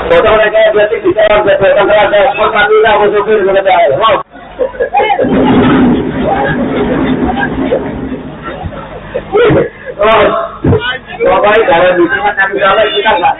Potong mereka berarti bisa berbuatan terhadap Pertamina Musuhir Menegak. Bapak dalam dukungan kami kita nggak.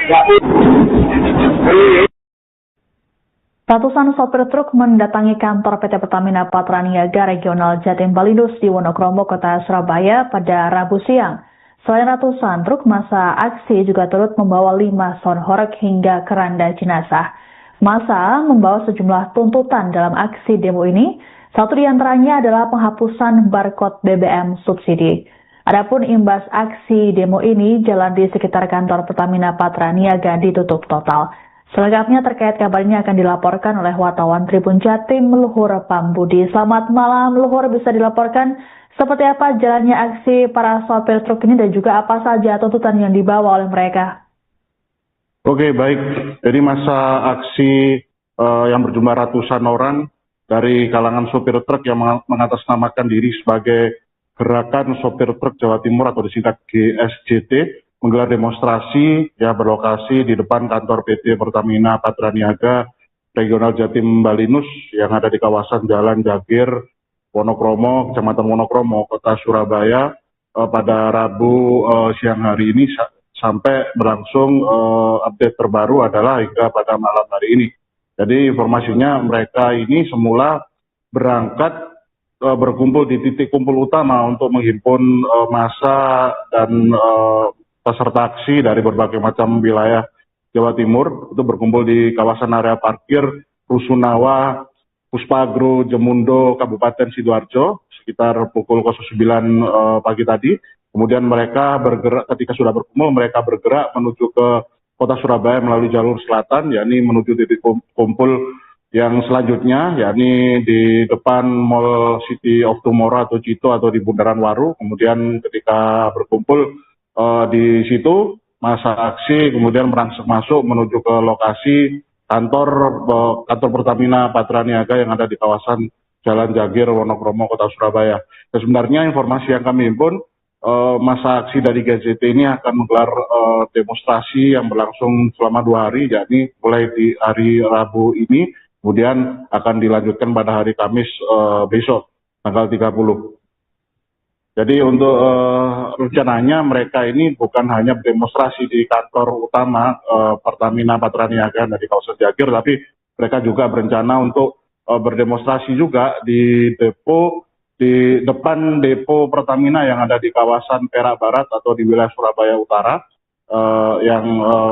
Ratusan sopir truk mendatangi kantor PT Pertamina Patraniaga Regional Jatim Balinus di Wonokromo, Kota Surabaya pada Rabu siang. Selain ratusan truk, massa aksi juga turut membawa 5 son horeg hingga keranda jenazah. Massa membawa sejumlah tuntutan dalam aksi demo ini. Satu di antaranya adalah penghapusan barcode BBM subsidi. Adapun imbas aksi demo ini, jalan di sekitar kantor Pertamina Patraniaga ditutup total. Selengkapnya terkait kabar ini akan dilaporkan oleh wartawan Tribun Jatim, Luhur Pambudi. Selamat malam, Luhur, bisa dilaporkan seperti apa jalannya aksi para sopir truk ini dan juga apa saja tuntutan yang dibawa oleh mereka? Oke, baik. Jadi masa aksi yang berjumlah ratusan orang dari kalangan sopir truk yang mengatasnamakan diri sebagai Gerakan Sopir Truk Jawa Timur atau disingkat GSJT menggelar demonstrasi yang berlokasi di depan kantor PT Pertamina Patraniaga Regional Jatim Balinus yang ada di kawasan Jalan Jagir, Wonokromo, Kecamatan Wonokromo, Kota Surabaya pada Rabu siang hari ini sampai berlangsung update terbaru adalah hingga pada malam hari ini. Jadi informasinya mereka ini semula berangkat berkumpul di titik kumpul utama untuk menghimpun massa dan peserta aksi dari berbagai macam wilayah Jawa Timur. Itu berkumpul di kawasan area parkir Rusunawa, Puspagro, Jemundo, Kabupaten Sidoarjo sekitar pukul 09 pagi tadi. Kemudian mereka bergerak, ketika sudah berkumpul, mereka bergerak menuju ke Kota Surabaya melalui jalur selatan, yakni menuju titik kumpul yang selanjutnya, yakni di depan Mall City of Tomorrow atau Cito atau di Bundaran Waru. Kemudian ketika berkumpul di situ, masa aksi kemudian merangsek masuk menuju ke lokasi kantor Pertamina Patraniaga yang ada di kawasan Jalan Jagir, Wonokromo, Kota Surabaya. Dan sebenarnya informasi yang kami himpun, masa aksi dari GSJT ini akan menggelar demonstrasi yang berlangsung selama 2 hari, yakni mulai di hari Rabu ini, kemudian akan dilanjutkan pada hari Kamis besok, tanggal 30. Jadi untuk rencananya mereka ini bukan hanya berdemonstrasi di kantor utama Pertamina Patraniaga di kawasan Jagir, tapi mereka juga berencana untuk berdemonstrasi juga di depan depo Pertamina yang ada di kawasan Perak Barat atau di wilayah Surabaya Utara, yang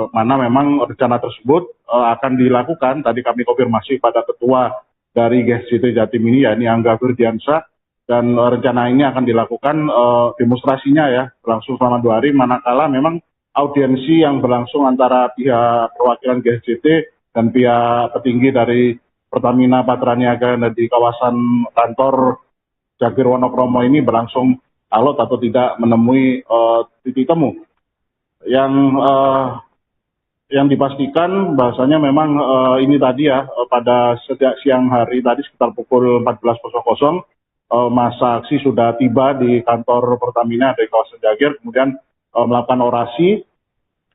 mana memang rencana tersebut akan dilakukan. Tadi kami konfirmasi pada ketua dari GSJT Jatim ini, yakni Angga Firdiansyah, dan rencana ini akan dilakukan demonstrasinya ya berlangsung selama 2 hari, manakala memang audiensi yang berlangsung antara pihak perwakilan GSJT dan pihak petinggi dari Pertamina Patraniaga di kawasan kantor Jagir Wonokromo ini berlangsung alot atau tidak menemui titik temu. Yang dipastikan bahasanya memang ini tadi ya, pada sejak siang hari tadi sekitar pukul 14.00 masa aksi sudah tiba di kantor Pertamina di kawasan Jagir, kemudian melakukan orasi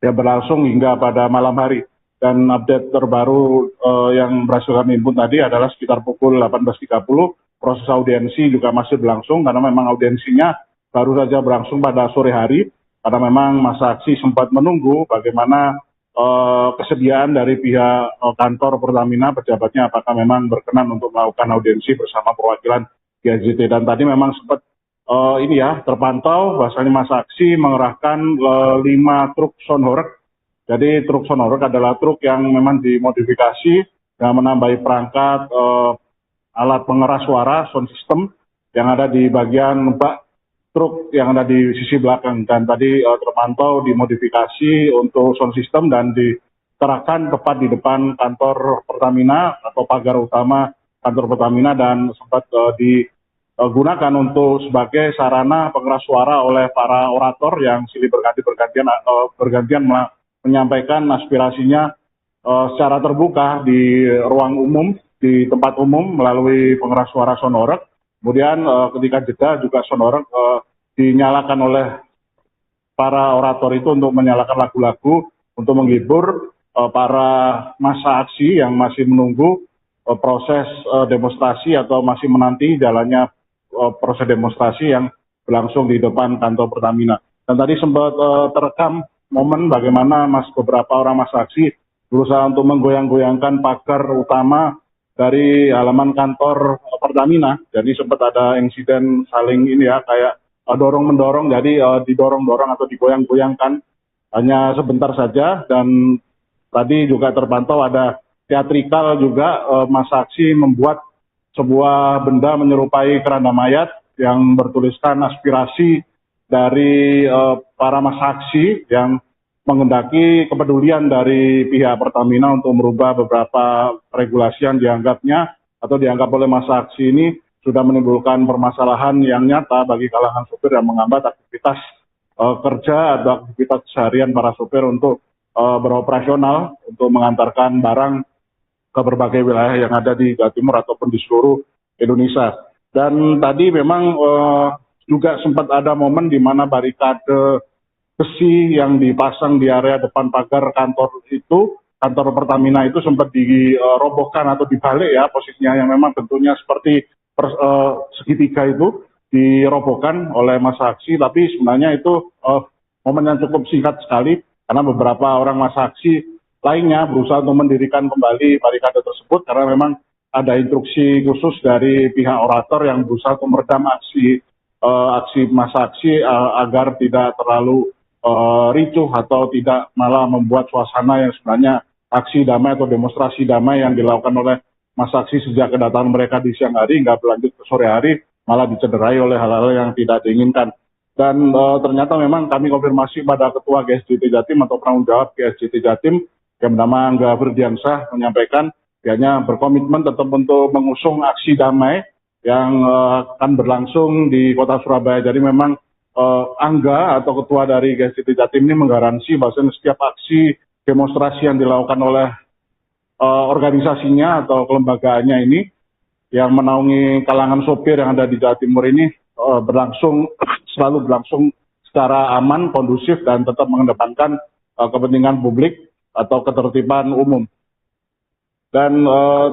yang berlangsung hingga pada malam hari. Dan update terbaru yang berhasil kami himpun tadi adalah sekitar pukul 18.30, proses audiensi juga masih berlangsung karena memang audiensinya baru saja berlangsung pada sore hari, karena memang masa aksi sempat menunggu bagaimana kesediaan dari pihak kantor Pertamina, pejabatnya apakah memang berkenan untuk melakukan audiensi bersama perwakilan GSJT. Dan tadi memang sempat terpantau bahwasanya masa aksi mengerahkan 5 truk son horeg. Jadi truk son horeg adalah truk yang memang dimodifikasi dengan menambahi perangkat alat pengeras suara sound system yang ada di bagian bak truk yang ada di sisi belakang. Dan tadi terpantau dimodifikasi untuk sound system dan diterapkan tepat di depan kantor Pertamina atau pagar utama kantor Pertamina, dan sempat digunakan untuk sebagai sarana pengeras suara oleh para orator yang silih bergantian menyampaikan aspirasinya secara terbuka di ruang umum, di tempat umum melalui pengeras suara son horeg. Kemudian ketika jeda juga son horeg dinyalakan oleh para orator itu untuk menyalakan lagu-lagu untuk menghibur para massa aksi yang masih menunggu proses demonstrasi atau masih menanti jalannya proses demonstrasi yang berlangsung di depan kantor Pertamina. Dan tadi sempat terekam momen bagaimana beberapa orang massa aksi berusaha untuk menggoyang-goyangkan pagar utama dari halaman kantor Pertamina. Jadi sempat ada insiden saling ini ya, kayak dorong-mendorong, jadi didorong-dorong atau digoyang-goyangkan hanya sebentar saja. Dan tadi juga terpantau ada teatrikal juga, massa aksi membuat sebuah benda menyerupai keranda mayat yang bertuliskan aspirasi dari para massa aksi yang mengendaki kepedulian dari pihak Pertamina untuk merubah beberapa regulasi yang dianggapnya atau dianggap oleh massa aksi ini sudah menimbulkan permasalahan yang nyata bagi kalangan sopir yang menghambat aktivitas kerja atau aktivitas seharian para sopir untuk beroperasional untuk mengantarkan barang ke berbagai wilayah yang ada di Jawa Timur ataupun di seluruh Indonesia. Dan tadi memang juga sempat ada momen di mana barikade besi yang dipasang di area depan pagar kantor Pertamina itu sempat dirobohkan atau dibalik ya posisinya, yang memang bentuknya seperti segitiga itu dirobohkan oleh massa aksi. Tapi sebenarnya itu momen yang cukup singkat sekali karena beberapa orang massa aksi lainnya berusaha untuk mendirikan kembali barikade tersebut karena memang ada instruksi khusus dari pihak orator yang berusaha untuk meredam aksi massa aksi agar tidak terlalu ricuh atau tidak malah membuat suasana yang sebenarnya aksi damai atau demonstrasi damai yang dilakukan oleh massa aksi sejak kedatangan mereka di siang hari hingga berlanjut ke sore hari malah dicederai oleh hal-hal yang tidak diinginkan. Dan ternyata memang kami konfirmasi pada Ketua GSJT Jatim atau penanggung jawab GSJT Jatim yang bernama Angga Firdiansyah menyampaikan pihaknya berkomitmen tetap untuk mengusung aksi damai yang akan berlangsung di kota Surabaya. Jadi memang Angga atau ketua dari GSJT Jatim ini menggaransi bahwa setiap aksi demonstrasi yang dilakukan oleh organisasinya atau kelembagaannya ini yang menaungi kalangan sopir yang ada di Jawa Timur ini selalu berlangsung secara aman, kondusif, dan tetap mengedepankan kepentingan publik atau ketertiban umum. Dan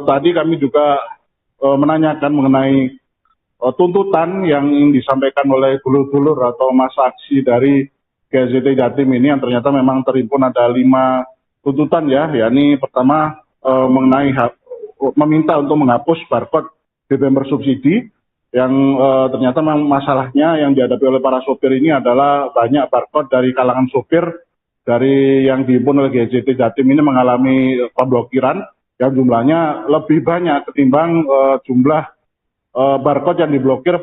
tadi kami juga menanyakan mengenai tuntutan yang disampaikan oleh dulur-dulur atau massa aksi dari GSJT Jatim ini, yang ternyata memang terhimpun ada 5 tuntutan ya, yakni pertama mengenai meminta untuk menghapus barcode BBM bersubsidi, yang ternyata memang masalahnya yang dihadapi oleh para sopir ini adalah banyak barcode dari kalangan sopir dari yang dihimpun oleh GSJT Jatim ini mengalami pemblokiran yang jumlahnya lebih banyak ketimbang jumlah barcode yang diblokir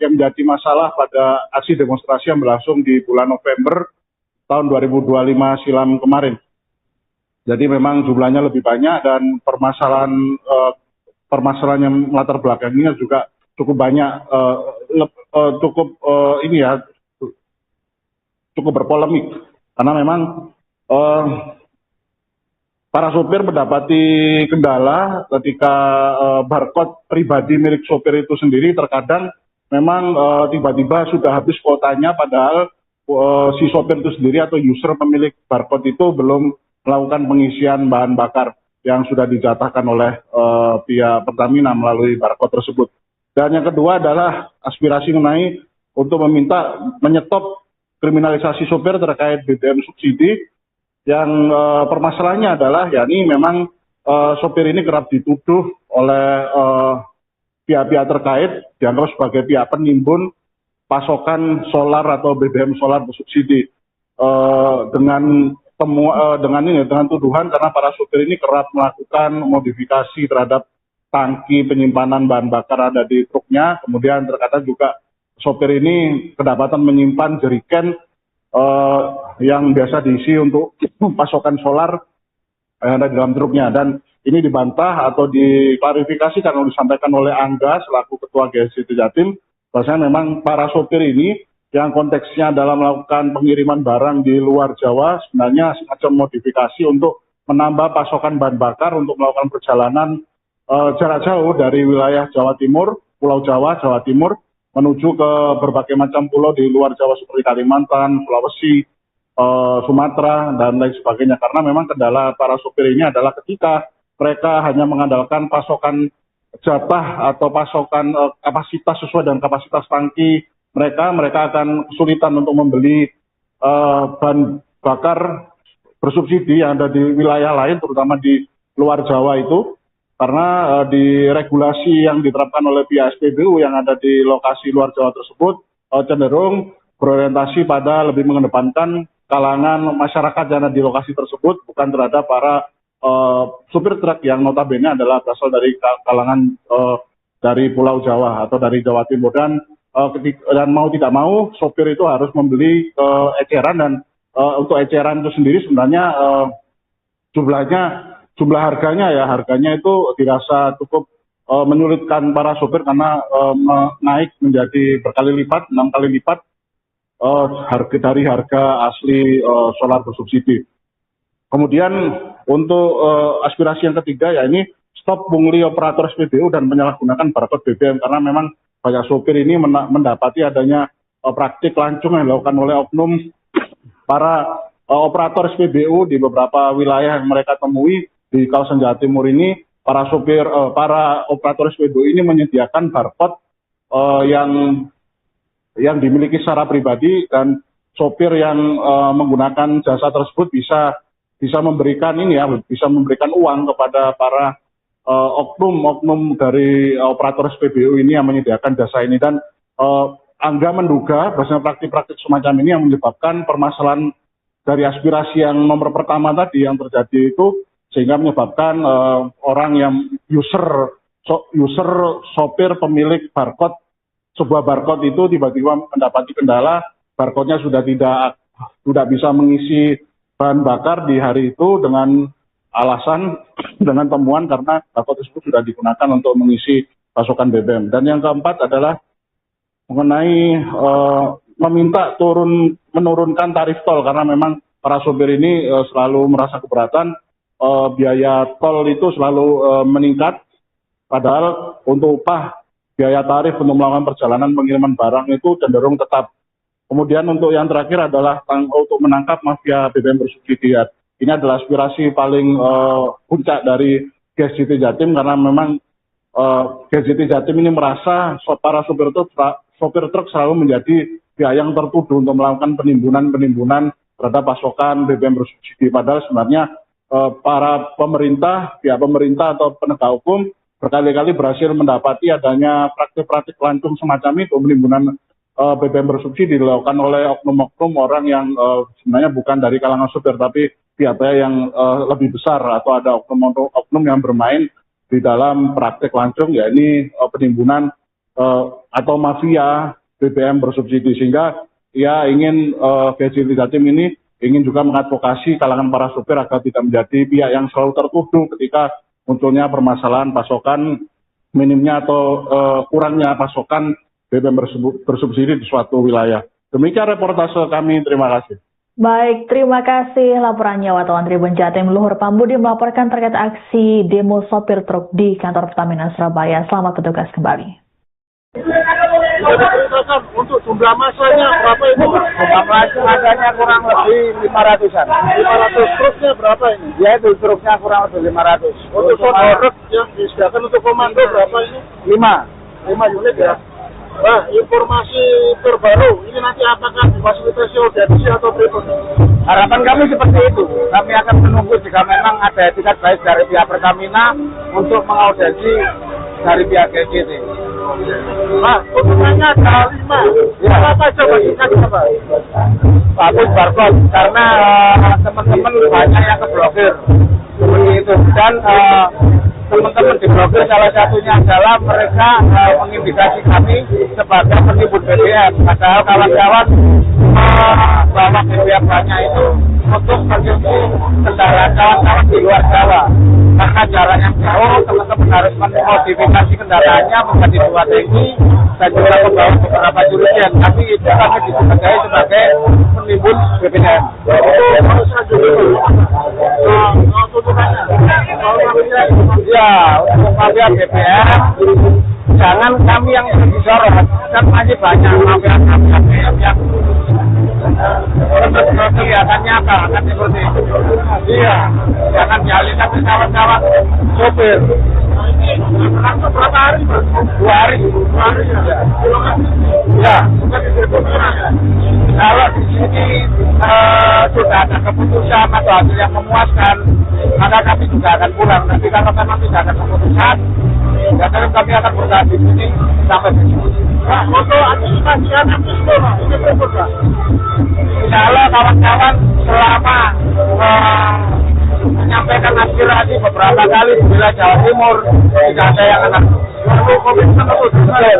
yang menjadi masalah pada aksi demonstrasi yang berlangsung di bulan November tahun 2025 silam kemarin. Jadi memang jumlahnya lebih banyak dan permasalahan yang latar belakangnya juga cukup banyak, cukup berpolemik. Karena memang para sopir mendapati kendala ketika barcode pribadi milik sopir itu sendiri terkadang memang tiba-tiba sudah habis kuotanya, padahal si sopir itu sendiri atau user pemilik barcode itu belum melakukan pengisian bahan bakar yang sudah dijatahkan oleh pihak Pertamina melalui barcode tersebut. Dan yang kedua adalah aspirasi mengenai untuk meminta menyetop kriminalisasi sopir terkait BBM subsidi, yang permasalahannya adalah yakni memang sopir ini kerap dituduh oleh pihak-pihak terkait dianggap sebagai pihak penimbun pasokan solar atau BBM solar bersubsidi dengan tuduhan karena para sopir ini kerap melakukan modifikasi terhadap tangki penyimpanan bahan bakar ada di truknya. Kemudian terkadang juga sopir ini kedapatan menyimpan jerigen yang biasa diisi untuk pasokan solar yang ada di dalam truknya. Dan ini dibantah atau diklarifikasi karena disampaikan oleh Angga selaku Ketua GSJT Jatim, bahwasanya memang para sopir ini yang konteksnya dalam melakukan pengiriman barang di luar Jawa sebenarnya semacam modifikasi untuk menambah pasokan bahan bakar untuk melakukan perjalanan jarak jauh dari wilayah Jawa Timur, Pulau Jawa, Jawa Timur, menuju ke berbagai macam pulau di luar Jawa seperti Kalimantan, Sulawesi, Sumatera dan lain sebagainya. Karena memang kendala para sopir ini adalah ketika mereka hanya mengandalkan pasokan jatah atau pasokan kapasitas sesuai dengan kapasitas tangki mereka akan kesulitan untuk membeli bahan bakar bersubsidi yang ada di wilayah lain, terutama di luar Jawa itu, karena di regulasi yang diterapkan oleh pihak SPBU yang ada di lokasi luar Jawa tersebut cenderung berorientasi pada lebih mengedepankan kalangan masyarakat yang ada di lokasi tersebut, bukan terhadap para supir truk yang notabene adalah berasal dari kalangan dari Pulau Jawa atau dari Jawa Timur, dan mau tidak mau sopir itu harus membeli eceran, dan untuk eceran itu sendiri sebenarnya jumlah harganya itu dirasa cukup menyulitkan para sopir karena naik menjadi berkali lipat, 6 kali lipat harga dari harga asli solar bersubsidi. Kemudian untuk aspirasi yang ketiga, ya ini stop pungli operator SPBU dan penyalahgunakan barcode BBM, karena memang banyak sopir ini mendapati adanya praktik lancung yang dilakukan oleh oknum para operator SPBU di beberapa wilayah yang mereka temui di kawasan Jawa Timur ini. Para operator SPBU ini menyediakan barcode yang dimiliki secara pribadi, dan sopir yang menggunakan jasa tersebut bisa memberikan uang kepada para oknum dari operator SPBU ini yang menyediakan jasa ini, dan Angga menduga bahwasanya praktik-praktik semacam ini yang menyebabkan permasalahan dari aspirasi yang nomor pertama tadi yang terjadi itu, sehingga menyebabkan orang yang user sopir pemilik barcode, sebuah barcode itu tiba-tiba mendapati kendala, barcode-nya sudah tidak bisa mengisi bahan bakar di hari itu dengan alasan dengan temuan karena barcode tersebut sudah digunakan untuk mengisi pasokan BBM. Dan yang keempat adalah mengenai meminta menurunkan tarif tol, karena memang para sopir ini selalu merasa keberatan biaya tol itu selalu meningkat, padahal untuk upah biaya tarif untuk melakukan perjalanan pengiriman barang itu cenderung tetap. Kemudian untuk yang terakhir adalah untuk menangkap mafia BBM bersubsidi. Ini adalah aspirasi paling puncak dari GSJT Jatim, karena memang GSJT Jatim ini merasa para sopir truk selalu menjadi pihak yang tertuduh untuk melakukan penimbunan terhadap pasokan BBM bersubsidi. Padahal sebenarnya para pihak pemerintah atau penegak hukum berkali-kali berhasil mendapati adanya praktik-praktik lancung semacam itu, penimbunan BBM bersubsidi dilakukan oleh oknum-oknum orang yang sebenarnya bukan dari kalangan sopir, tapi pihak-pihak yang lebih besar, atau ada oknum yang bermain di dalam praktik lancung, yakni penimbunan atau mafia BBM bersubsidi. Sehingga GSJT Jatim ini ingin juga mengadvokasi kalangan para sopir agar tidak menjadi pihak yang selalu tertuduh ketika munculnya permasalahan pasokan minimnya atau kurangnya pasokan BBM bersubsidi di suatu wilayah. Demikian reportase kami, terima kasih. Baik, terima kasih laporannya wartawan Tribun Jatim Luhur Pambudi melaporkan terkait aksi demo sopir truk di kantor Pertamina Surabaya. Selamat bertugas kembali. Bisa diceritakan untuk jumlah masanya berapa ini? Jumlah masanya kurang lebih 500-an. 500, truknya berapa ini? Ya itu truknya kurang lebih 500. Untuk truk yang disediakan untuk komando berapa ini? 5 unit ya. Nah, informasi terbaru ini nanti apakah difasilitasi audensi atau berikutnya? Harapan kami seperti itu. Kami akan menunggu jika memang ada etikat baik dari pihak Pertamina untuk mengaudensi dari pihak GSJT. Nah, tuntutannya ada 5. Ya. Apa coba kita? Bagus barcode, karena teman-teman banyak yang keblokir seperti itu, dan teman-teman diblokir salah satunya adalah mereka mengindikasi kami sebagai penimbun BBM, padahal kawan-kawan bawa BBM banyak itu untuk konsumsi kendaraan kawan-kawan di luar Jawa. Karena jaraknya jauh, teman-teman harus memodifikasi kendaraannya menjadi 2 tanki dan juga membawa beberapa jurigen. Tapi itu kami disebagai sebagai penimbun BBM. Ya, untuk mafia BBM, jangan kami yang disorot, kan masih banyak mafia BBM yang kelihatan nyata kan seperti itu. Iya, jangan dialihkan ke kawan-kawan sopir. Langsung berapa hari? 2 hari. 2 hari ya. Ya. Kalau di sini sudah ada keputusan atau hasil yang memuaskan, maka kami juga akan pulang. Nanti kalau memang tidak ada keputusan, ya kami akan bertahan di sini sampai besok. Pak, untuk antisipasi ini berikut Pak. Kalau kawan-kawan selama menyampaikan aspirasi beberapa kali di wilayah Jawa Timur, tidak ada yang akan perlu komitmen untuk betul.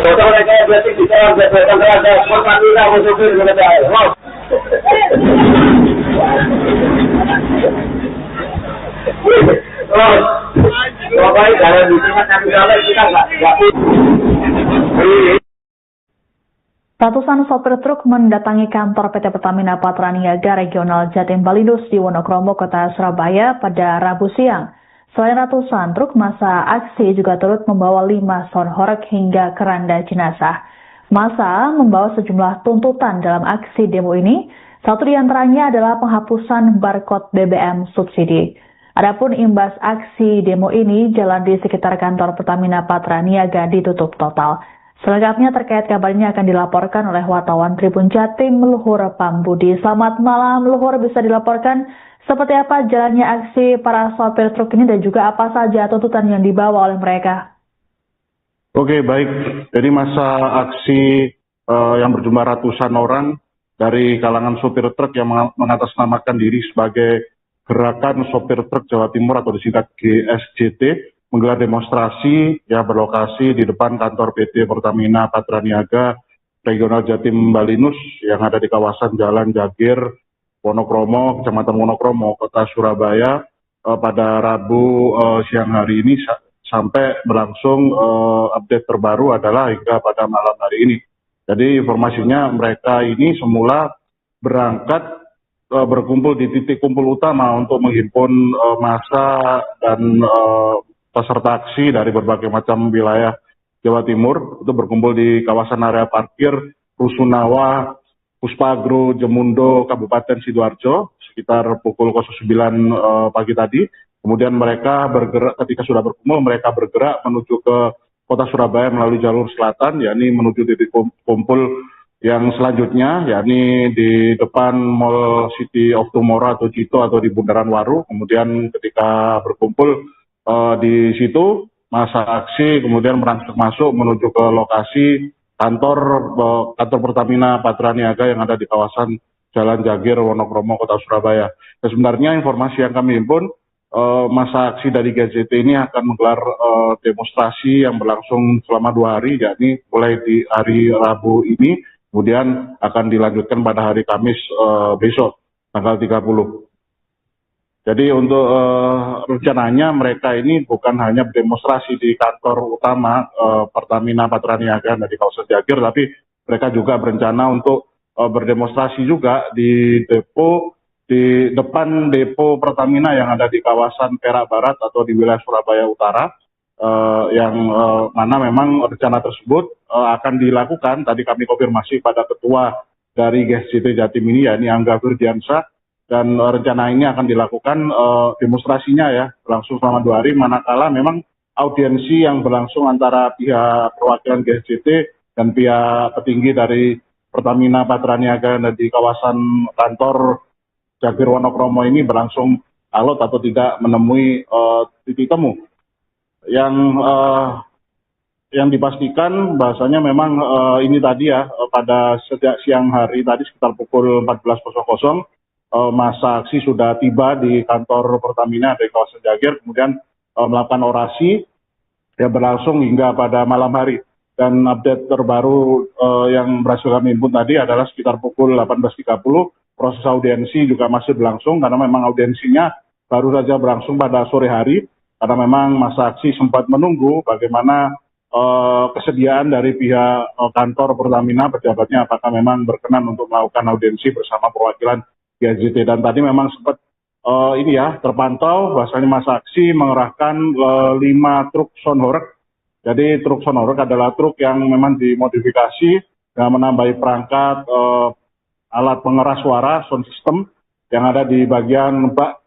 Total mereka berarti bisa berkaitan terhadap Pertamina Sopir Indonesia. Baik, kalau di sini kita nggak. Ratusan sopir truk mendatangi kantor PT Pertamina Patraniaga Regional Jatim Balindus di Wonokromo, Kota Surabaya pada Rabu siang. Selain ratusan truk, massa aksi juga turut membawa 5 son horeg hingga keranda jenazah. Massa membawa sejumlah tuntutan dalam aksi demo ini. Satu di antaranya adalah penghapusan barcode BBM subsidi. Adapun imbas aksi demo ini, jalan di sekitar kantor Pertamina Patraniaga ditutup total. Selengkapnya terkait kabar ini akan dilaporkan oleh wartawan Tribun Jatim, Luhur Pambudi. Selamat malam, Luhur, bisa dilaporkan seperti apa jalannya aksi para sopir truk ini dan juga apa saja tuntutan yang dibawa oleh mereka? Oke, baik. Jadi masa aksi yang berjumlah ratusan orang dari kalangan sopir truk yang mengatasnamakan diri sebagai Gerakan Sopir Truk Jawa Timur atau disingkat GSJT menggelar demonstrasi yang berlokasi di depan kantor PT Pertamina Patraniaga Regional Jatim Balindus yang ada di kawasan Jalan Jagir, Wonokromo, Kecamatan Wonokromo, Kota Surabaya pada Rabu siang hari ini sampai berlangsung update terbaru adalah hingga pada malam hari ini. Jadi informasinya mereka ini semula berangkat berkumpul di titik kumpul utama untuk menghimpun massa dan peserta aksi dari berbagai macam wilayah Jawa Timur. Itu berkumpul di kawasan area parkir Rusunawa, Puspagro, Jemundo, Kabupaten Sidoarjo sekitar pukul 09 pagi tadi. Kemudian mereka bergerak, ketika sudah berkumpul, mereka bergerak menuju ke Kota Surabaya melalui jalur selatan, yakni menuju titik kumpul yang selanjutnya, yakni di depan Mall City of Tomorrow atau Cito atau di Bundaran Waru. Kemudian ketika berkumpul di situ, masa aksi kemudian merangsek masuk menuju ke lokasi kantor Pertamina Patraniaga yang ada di kawasan Jalan Jagir, Wonokromo, Kota Surabaya. Dan sebenarnya informasi yang kami himpun, masa aksi dari GSJT ini akan menggelar demonstrasi yang berlangsung selama 2 hari, yakni mulai di hari Rabu ini, kemudian akan dilanjutkan pada hari Kamis besok, tanggal 30. Jadi untuk rencananya mereka ini bukan hanya berdemonstrasi di kantor utama Pertamina Patraniaga di kawasan Jagir, tapi mereka juga berencana untuk berdemonstrasi juga di depan depo Pertamina yang ada di kawasan Perak Barat atau di wilayah Surabaya Utara, yang mana memang rencana tersebut akan dilakukan. Tadi kami konfirmasi pada ketua dari GSJT Jatim ini, yakni Angga Firdiansyah, dan rencana ini akan dilakukan demonstrasinya ya berlangsung selama 2 hari, manakala memang audiensi yang berlangsung antara pihak perwakilan GSJT dan pihak petinggi dari Pertamina Patraniaga di kawasan kantor Jagir Wonokromo ini berlangsung alot atau tidak menemui titik temu. Yang dipastikan bahasanya memang ini tadi ya pada sejak siang hari tadi sekitar pukul 14.00 masa aksi sudah tiba di kantor Pertamina di kawasan Jagir, kemudian melakukan orasi yang berlangsung hingga pada malam hari. Dan update terbaru yang berhasil kami himpun tadi adalah sekitar pukul 18.30 proses audiensi juga masih berlangsung karena memang audiensinya baru saja berlangsung pada sore hari. Karena memang masa aksi sempat menunggu bagaimana kesediaan dari pihak kantor Pertamina, pejabatnya apakah memang berkenan untuk melakukan audiensi bersama perwakilan GSJT. Dan tadi memang sempat ini ya terpantau bahwasanya masa aksi mengerahkan 5 truk soundhoreg. Jadi truk soundhoreg adalah truk yang memang dimodifikasi dengan menambahi perangkat alat pengeras suara sound system yang ada di bagian bak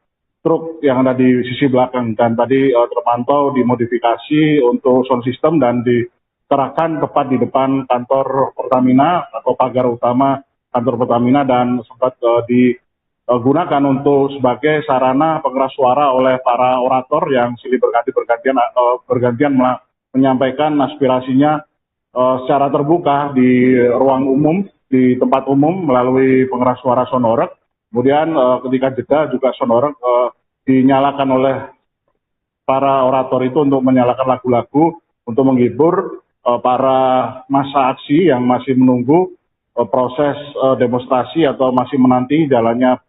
truk yang ada di sisi belakang, dan tadi terpantau dimodifikasi untuk sound system dan dikerahkan tepat di depan kantor Pertamina atau pagar utama kantor Pertamina, dan sempat digunakan untuk sebagai sarana pengeras suara oleh para orator yang silih bergantian menyampaikan aspirasinya secara terbuka di ruang umum, di tempat umum melalui pengeras suara soundhoreg. Kemudian ketika jeda juga soundhoreg dinyalakan oleh para orator itu untuk menyalakan lagu-lagu untuk menghibur para massa aksi yang masih menunggu proses demonstrasi atau masih menanti jalannya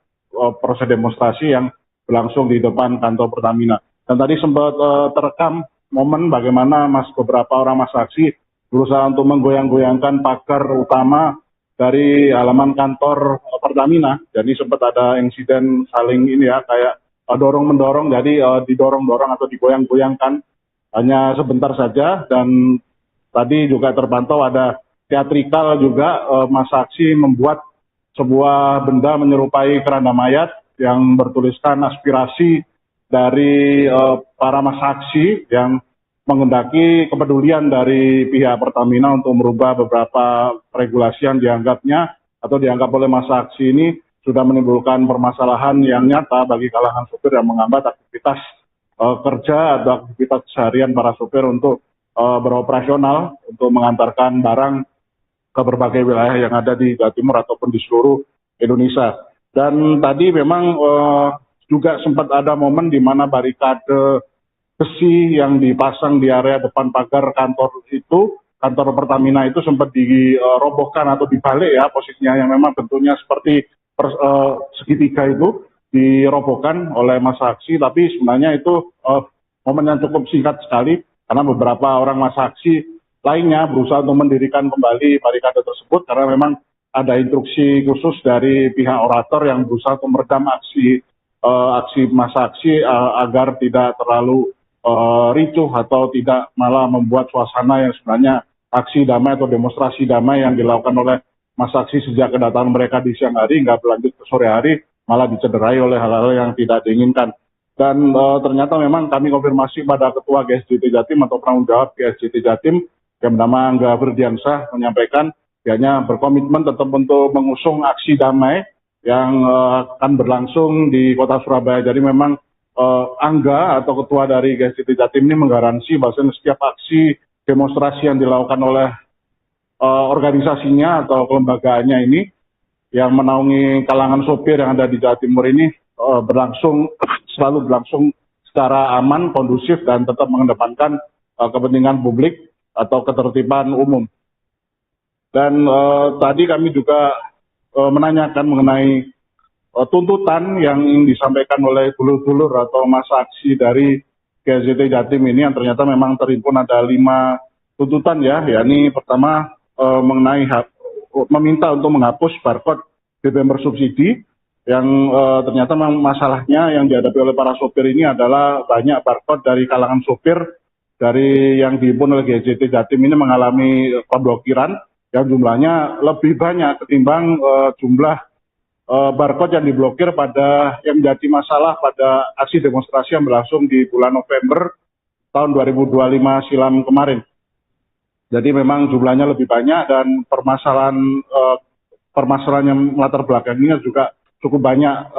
proses demonstrasi yang berlangsung di depan kantor Pertamina. Dan tadi sempat terekam momen bagaimana beberapa orang massa aksi berusaha untuk menggoyang-goyangkan pagar utama dari halaman kantor Pertamina. Jadi sempat ada insiden saling ini ya, kayak dorong-mendorong, jadi didorong-dorong atau digoyang-goyangkan hanya sebentar saja. Dan tadi juga terpantau ada teatrikal juga, massa aksi membuat sebuah benda menyerupai keranda mayat yang bertuliskan aspirasi dari para massa aksi yang menghendaki kepedulian dari pihak Pertamina untuk merubah beberapa regulasi yang dianggapnya atau dianggap oleh massa aksi ini sudah menimbulkan permasalahan yang nyata bagi kalangan sopir yang menghambat aktivitas kerja atau aktivitas seharian para sopir untuk beroperasional untuk mengantarkan barang ke berbagai wilayah yang ada di Jawa Timur ataupun di seluruh Indonesia. Dan tadi memang juga sempat ada momen di mana barikade besi yang dipasang di area depan pagar kantor Pertamina itu sempat dirobohkan atau dibalik ya posisinya, yang memang bentuknya seperti segitiga itu dirobohkan oleh massa aksi. Tapi sebenarnya itu momen yang cukup singkat sekali karena beberapa orang massa aksi lainnya berusaha untuk mendirikan kembali barikade tersebut karena memang ada instruksi khusus dari pihak orator yang berusaha untuk meredam aksi massa aksi agar tidak terlalu ricuh atau tidak malah membuat suasana yang sebenarnya aksi damai atau demonstrasi damai yang dilakukan oleh massa aksi sejak kedatangan mereka di siang hari hingga berlanjut ke sore hari malah dicederai oleh hal-hal yang tidak diinginkan. Dan ternyata memang kami konfirmasi pada Ketua GSJT Jatim atau penanggung jawab GSJT Jatim yang bernama Angga Firdiansyah menyampaikan pihaknya berkomitmen tetap untuk mengusung aksi damai yang akan berlangsung di kota Surabaya. Jadi memang Angga atau ketua dari GSJT Jatim ini menggaransi bahwa setiap aksi demonstrasi yang dilakukan oleh organisasinya atau kelembagaannya ini yang menaungi kalangan sopir yang ada di Jawa Timur ini selalu berlangsung secara aman, kondusif, dan tetap mengedepankan kepentingan publik atau ketertiban umum. Dan tadi kami juga menanyakan mengenai tuntutan yang ingin disampaikan oleh dulur-dulur atau massa aksi dari GSJT Jatim ini, yang ternyata memang terhimpun ada 5 tuntutan ya, yakni pertama mengenai meminta untuk menghapus barcode BBM bersubsidi yang ternyata memang masalahnya yang dihadapi oleh para sopir ini adalah banyak barcode dari kalangan sopir dari yang dihimpun oleh GSJT Jatim ini mengalami pemblokiran yang jumlahnya lebih banyak ketimbang jumlah barcode yang diblokir yang menjadi masalah pada aksi demonstrasi yang berlangsung di bulan November tahun 2025 silam kemarin. Jadi memang jumlahnya lebih banyak dan permasalahan yang latar belakangnya juga cukup banyak,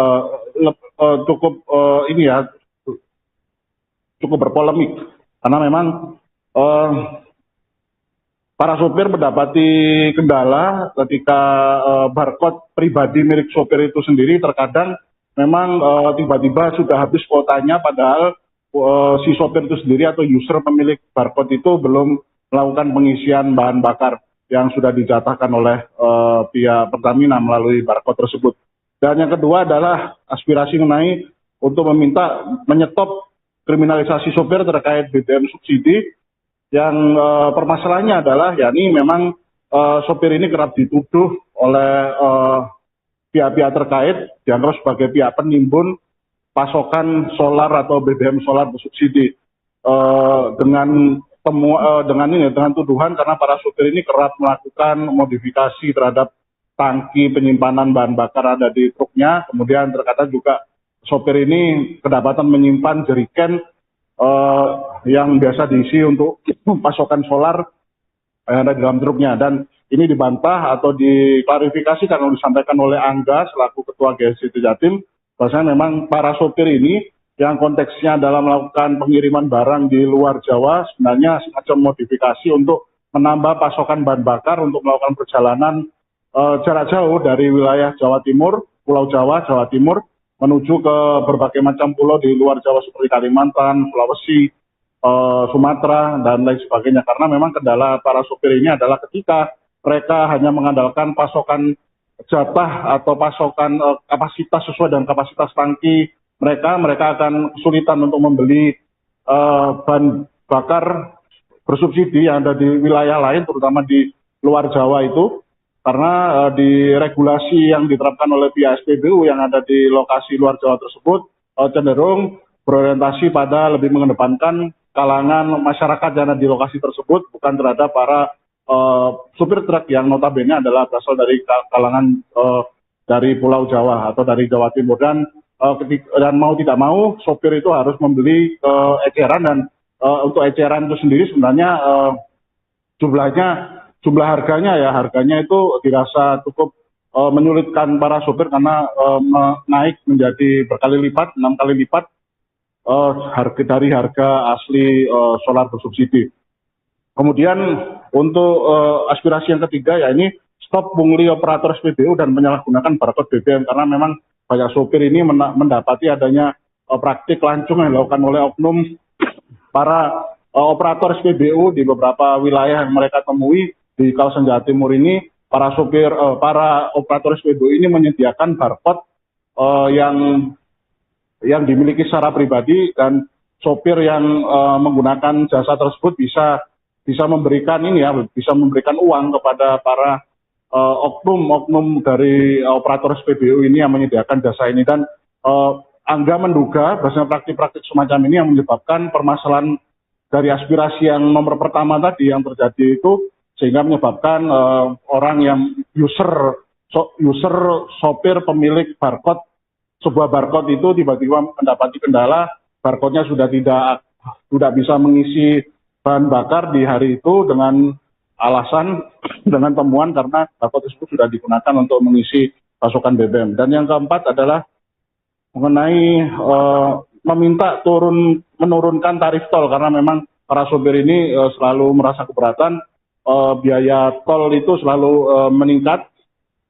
cukup berpolemik karena memang para sopir mendapati kendala ketika barcode pribadi milik sopir itu sendiri terkadang memang tiba-tiba sudah habis kuotanya, padahal si sopir itu sendiri atau user pemilik barcode itu belum melakukan pengisian bahan bakar yang sudah dijatahkan oleh pihak Pertamina melalui barcode tersebut. Dan yang kedua adalah aspirasi mengenai untuk meminta menyetop kriminalisasi sopir terkait BBM subsidi. Yang permasalahannya adalah yakni memang sopir ini kerap dituduh oleh pihak-pihak terkait dianggap sebagai pihak penimbun pasokan solar atau BBM solar bersubsidi dengan tuduhan karena para sopir ini kerap melakukan modifikasi terhadap tangki penyimpanan bahan bakar ada di truknya. Kemudian terkadang juga sopir ini kedapatan menyimpan jerigen yang biasa diisi untuk pasokan solar yang ada di dalam truknya. Dan ini dibantah atau diklarifikasi karena disampaikan oleh Angga selaku Ketua GSJT Jatim, bahwasanya memang para sopir ini yang konteksnya adalah melakukan pengiriman barang di luar Jawa sebenarnya semacam modifikasi untuk menambah pasokan bahan bakar untuk melakukan perjalanan jarak jauh dari wilayah Jawa Timur, Pulau Jawa, Jawa Timur, menuju ke berbagai macam pulau di luar Jawa seperti Kalimantan, Sulawesi, Sumatera, dan lain sebagainya. Karena memang kendala para sopir ini adalah ketika mereka hanya mengandalkan pasokan jatah atau pasokan kapasitas sesuai dengan kapasitas tangki mereka akan kesulitan untuk membeli bahan bakar bersubsidi yang ada di wilayah lain, terutama di luar Jawa itu, karena di regulasi yang diterapkan oleh pihak SPBU yang ada di lokasi luar Jawa tersebut cenderung berorientasi pada lebih mengedepankan kalangan masyarakat yang ada di lokasi tersebut, bukan terhadap para supir truk yang notabene adalah berasal dari kalangan dari Pulau Jawa atau dari Jawa Timur. Dan mau tidak mau sopir itu harus membeli eceran, dan untuk eceran itu sendiri sebenarnya jumlah harganya itu dirasa cukup menyulitkan para sopir karena naik menjadi berkali lipat, 6 kali lipat dari harga asli solar bersubsidi. Kemudian untuk aspirasi yang ketiga, ya ini stop pungli operator SPBU dan menyalahgunakan barcode BBM, karena memang banyak sopir ini mendapati adanya praktik lancung yang dilakukan oleh oknum para operator SPBU di beberapa wilayah yang mereka temui di kawasan Jawa Timur ini. Para operator SPBU ini menyediakan barcode yang dimiliki secara pribadi, dan sopir yang menggunakan jasa tersebut bisa memberikan uang kepada para oknum dari operator SPBU ini yang menyediakan jasa ini. Dan Angga menduga bahwasanya praktik-praktik semacam ini yang menyebabkan permasalahan dari aspirasi yang nomor pertama tadi yang terjadi itu, sehingga menyebabkan orang yang user sopir pemilik barcode, sebuah barcode itu tiba-tiba mendapati kendala, barcode-nya sudah tidak bisa mengisi bahan bakar di hari itu dengan temuan karena barcode tersebut sudah digunakan untuk mengisi pasokan BBM. Dan yang keempat adalah mengenai meminta menurunkan tarif tol, karena memang para sopir ini selalu merasa keberatan biaya tol itu selalu meningkat,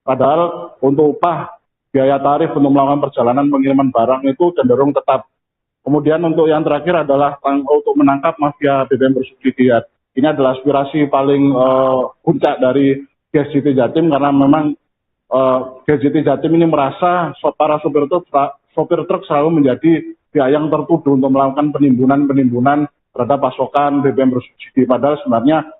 padahal untuk upah biaya tarif untuk melakukan perjalanan pengiriman barang itu cenderung tetap. Kemudian untuk yang terakhir adalah untuk menangkap mafia BBM bersubsidi. Ini adalah aspirasi paling puncak dari GSJT Jatim, karena memang GSJT Jatim ini merasa para sopir truk selalu menjadi pihak yang tertuduh untuk melakukan penimbunan terhadap pasokan BBM bersubsidi. Padahal sebenarnya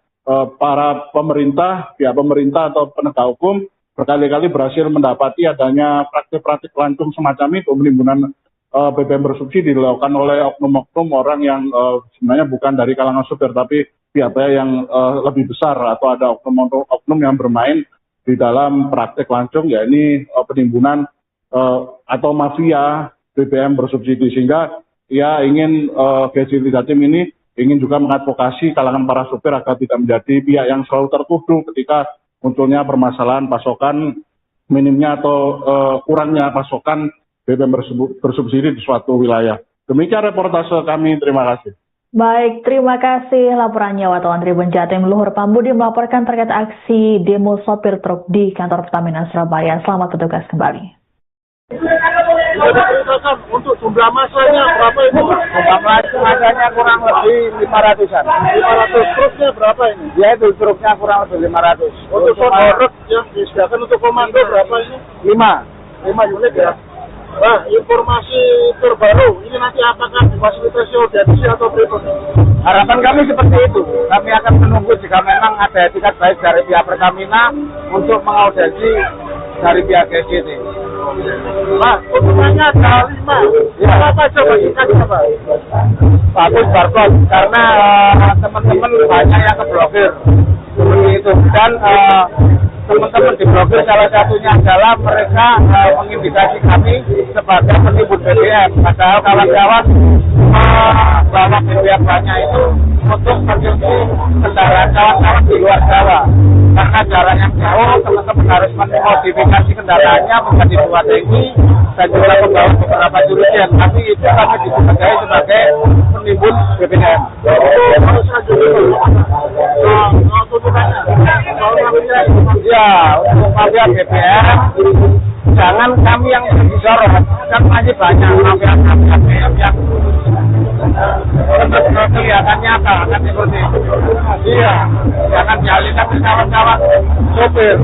para pihak pemerintah atau penegak hukum berkali-kali berhasil mendapati adanya praktik-praktik lancung semacam itu, penimbunan BBM bersubsidi dilakukan oleh oknum-oknum orang yang sebenarnya bukan dari kalangan sopir, tapi pihak-pihak yang lebih besar, atau ada oknum yang bermain di dalam praktik lancung, yakni penimbunan atau mafia BBM bersubsidi. Sehingga GSJT Jatim ini ingin juga mengadvokasi kalangan para sopir agar tidak menjadi pihak yang selalu tertuduh ketika munculnya permasalahan pasokan minimnya atau kurangnya pasokan BBM bersubsidi di suatu wilayah. Demikian reportase kami, terima kasih. Baik, terima kasih laporannya wartawan Tribun Jatim Luhur Pambudi melaporkan terkait aksi demo sopir truk di kantor Pertamina Surabaya. Selamat bertugas kembali. Untuk jumlah masanya berapa itu? Jumlah masanya kurang lebih 500-an. 500 truknya berapa ini? Ya itu truknya kurang lebih 500. Untuk truk yang disediakan untuk komando berapa ini? 5 unit ya. Nah, informasi terbaru ini nanti apakah difasilitasi audiensi atau berikutnya? Harapan kami seperti itu. Kami akan menunggu jika memang ada etikat baik dari pihak Pertamina untuk mengaudiensi dari pihak GSJT. Mas, tuntutannya ada 5. Ya. Apa coba kita coba? Bagus barcode karena teman-teman banyak yang keblokir seperti itu dan teman-teman diblokir salah satunya adalah mereka mengindikasi kami sebagai penimbun BBM. Padahal kawan-kawan bawa BBM banyak itu untuk konsumsi kendaraan kawan-kawan di luar Jawa. Karena jarak yang jauh, teman-teman harus memodifikasi kendaraannya menjadi 2 tanki dan juga membawa beberapa jurusien. Tapi itu kami disebagai sebagai penimbun BBM. Harus saja dulu. Ya, untuk mafia BBM, jangan kami yang disorot, kan masih banyak mafia BBM yang kelihatan nyata, kan seperti itu. Iya, jangan dialihkan ke kawan-kawan sopir.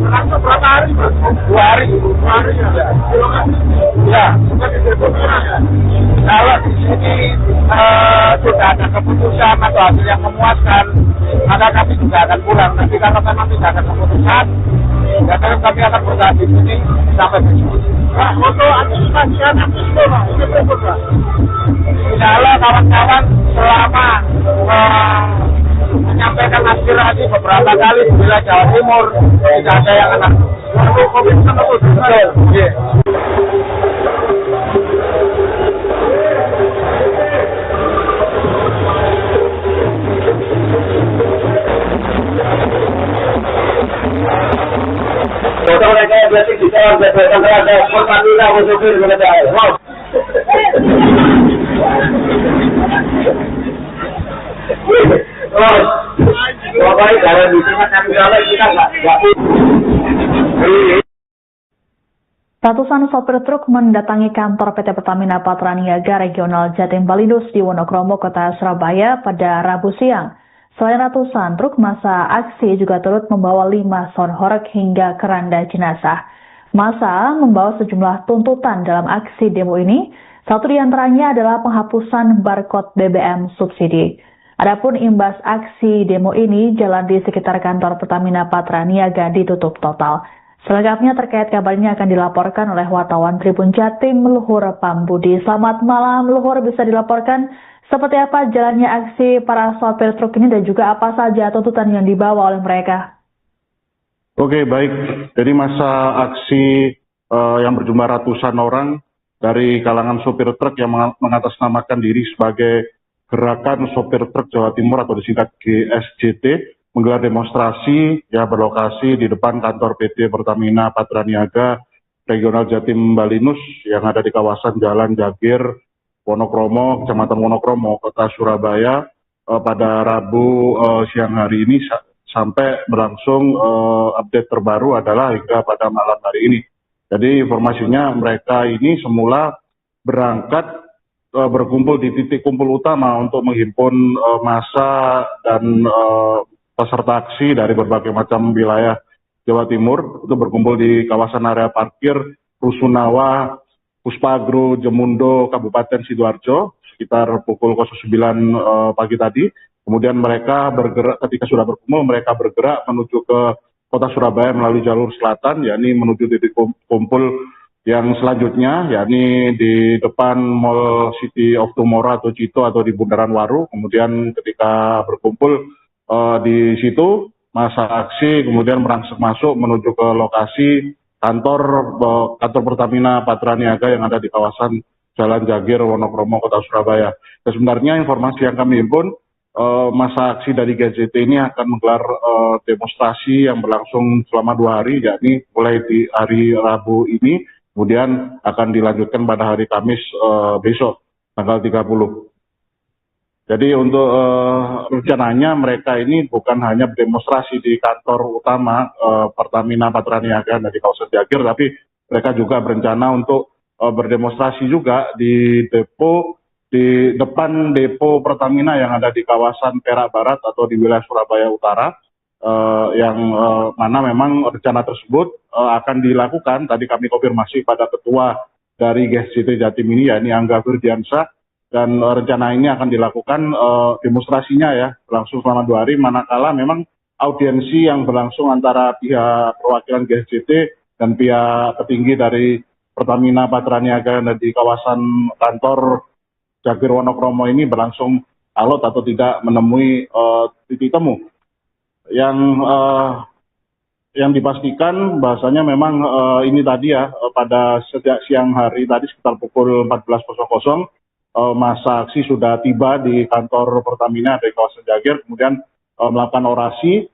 Langsung berapa hari, Mas? 2 hari. 2 hari ya? Ya. Kalau di sini sudah ada keputusan atau hasil yang memuaskan, maka kami juga akan pulang. Tapi kalau memang tidak ada keputusan, ya kami akan bertahan di sini sampai besok. Pak, untuk antisipasian antisipasi, Pak, ini berikut, Pak. Kalau kawan-kawan selama menyampaikan aspirasi beberapa kali di wilayah Jawa Timur, tidak ada yang kena. Untuk COVID-19 betul. Iya. Total mereka yang berarti bisa berkaitan terhadap Pertamina Sopir mereka. Pokoknya kalau di sini kami kita nggak. Ratusan sopir truk mendatangi kantor PT Pertamina Patraniaga Regional Jatim Balindus di Wonokromo, Kota Surabaya pada Rabu siang. Selain ratusan truk, massa aksi juga turut membawa 5 son horeg hingga keranda jenazah. Massa membawa sejumlah tuntutan dalam aksi demo ini. Satu di antaranya adalah penghapusan barcode BBM subsidi. Adapun imbas aksi demo ini, jalan di sekitar kantor Pertamina Patraniaga ditutup total. Selengkapnya terkait kabarnya akan dilaporkan oleh wartawan Tribun Jatim, Luhur Pambudi. Selamat malam, Luhur, bisa dilaporkan seperti apa jalannya aksi para sopir truk ini dan juga apa saja tuntutan yang dibawa oleh mereka? Oke, baik. Jadi masa aksi yang berjumlah ratusan orang dari kalangan sopir truk yang mengatasnamakan diri sebagai Gerakan Sopir Truk Jawa Timur atau disingkat GSJT menggelar demonstrasi yang berlokasi di depan kantor PT Pertamina Patraniaga Regional Jatim Balindus yang ada di kawasan Jalan Jagir, Wonokromo, Kecamatan Wonokromo, Kota Surabaya pada Rabu siang hari ini sampai berlangsung update terbaru adalah hingga pada malam hari ini. Jadi informasinya mereka ini semula berangkat berkumpul di titik kumpul utama untuk menghimpun massa dan peserta aksi dari berbagai macam wilayah Jawa Timur. Itu berkumpul di kawasan area parkir Rusunawa, Puspagro, Jemundo, Kabupaten Sidoarjo sekitar pukul 09 pagi tadi. Kemudian mereka bergerak, ketika sudah berkumpul, mereka bergerak menuju ke Kota Surabaya melalui jalur selatan, yakni menuju titik kumpul yang selanjutnya, yakni di depan Mall City of Tomorrow atau Cito atau di Bundaran Waru. Kemudian ketika berkumpul di situ, masa aksi kemudian merangsek masuk menuju ke lokasi kantor Pertamina Patraniaga yang ada di kawasan Jalan Jagir, Wonokromo, Kota Surabaya. Dan sebenarnya informasi yang kami himpun, masa aksi dari GSJT ini akan menggelar demonstrasi yang berlangsung selama 2 hari, yakni mulai di hari Rabu ini, kemudian akan dilanjutkan pada hari Kamis besok, tanggal 30. Jadi untuk rencananya mereka ini bukan hanya berdemonstrasi di kantor utama Pertamina Patraniaga di kawasan Jagir, tapi mereka juga berencana untuk berdemonstrasi juga di depan depo Pertamina yang ada di kawasan Perak Barat atau di wilayah Surabaya Utara. Yang mana memang rencana tersebut akan dilakukan. Tadi kami konfirmasi pada ketua dari GSJT Jatim ini, yakni Angga Firdiansyah, dan rencana ini akan dilakukan demonstrasinya ya berlangsung selama 2 hari, manakala memang audiensi yang berlangsung antara pihak perwakilan GSJT dan pihak petinggi dari Pertamina Patraniaga yang ada di kawasan kantor Jagir Wonokromo ini berlangsung alot atau tidak menemui titik temu. Yang dipastikan bahasanya memang ini tadi ya pada sejak siang hari tadi sekitar pukul 14.00 masa aksi sudah tiba di kantor Pertamina di kawasan Jagir, kemudian melakukan orasi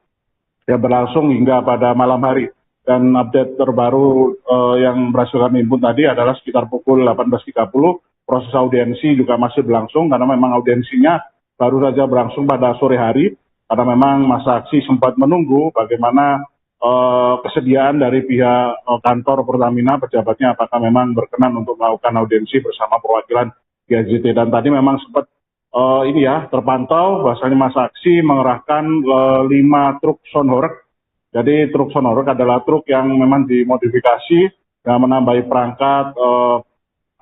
yang berlangsung hingga pada malam hari. Dan update terbaru yang berhasil kami himpun tadi adalah sekitar pukul 18.30 proses audiensi juga masih berlangsung karena memang audiensinya baru saja berlangsung pada sore hari karena memang masa aksi sempat menunggu bagaimana kesediaan dari pihak kantor Pertamina pejabatnya apakah memang berkenan untuk melakukan audiensi bersama perwakilan GSJT. Dan tadi memang sempat terpantau bahwasanya masa aksi mengerahkan 5 truk soundhoreg. Jadi truk soundhoreg adalah truk yang memang dimodifikasi yang menambahi perangkat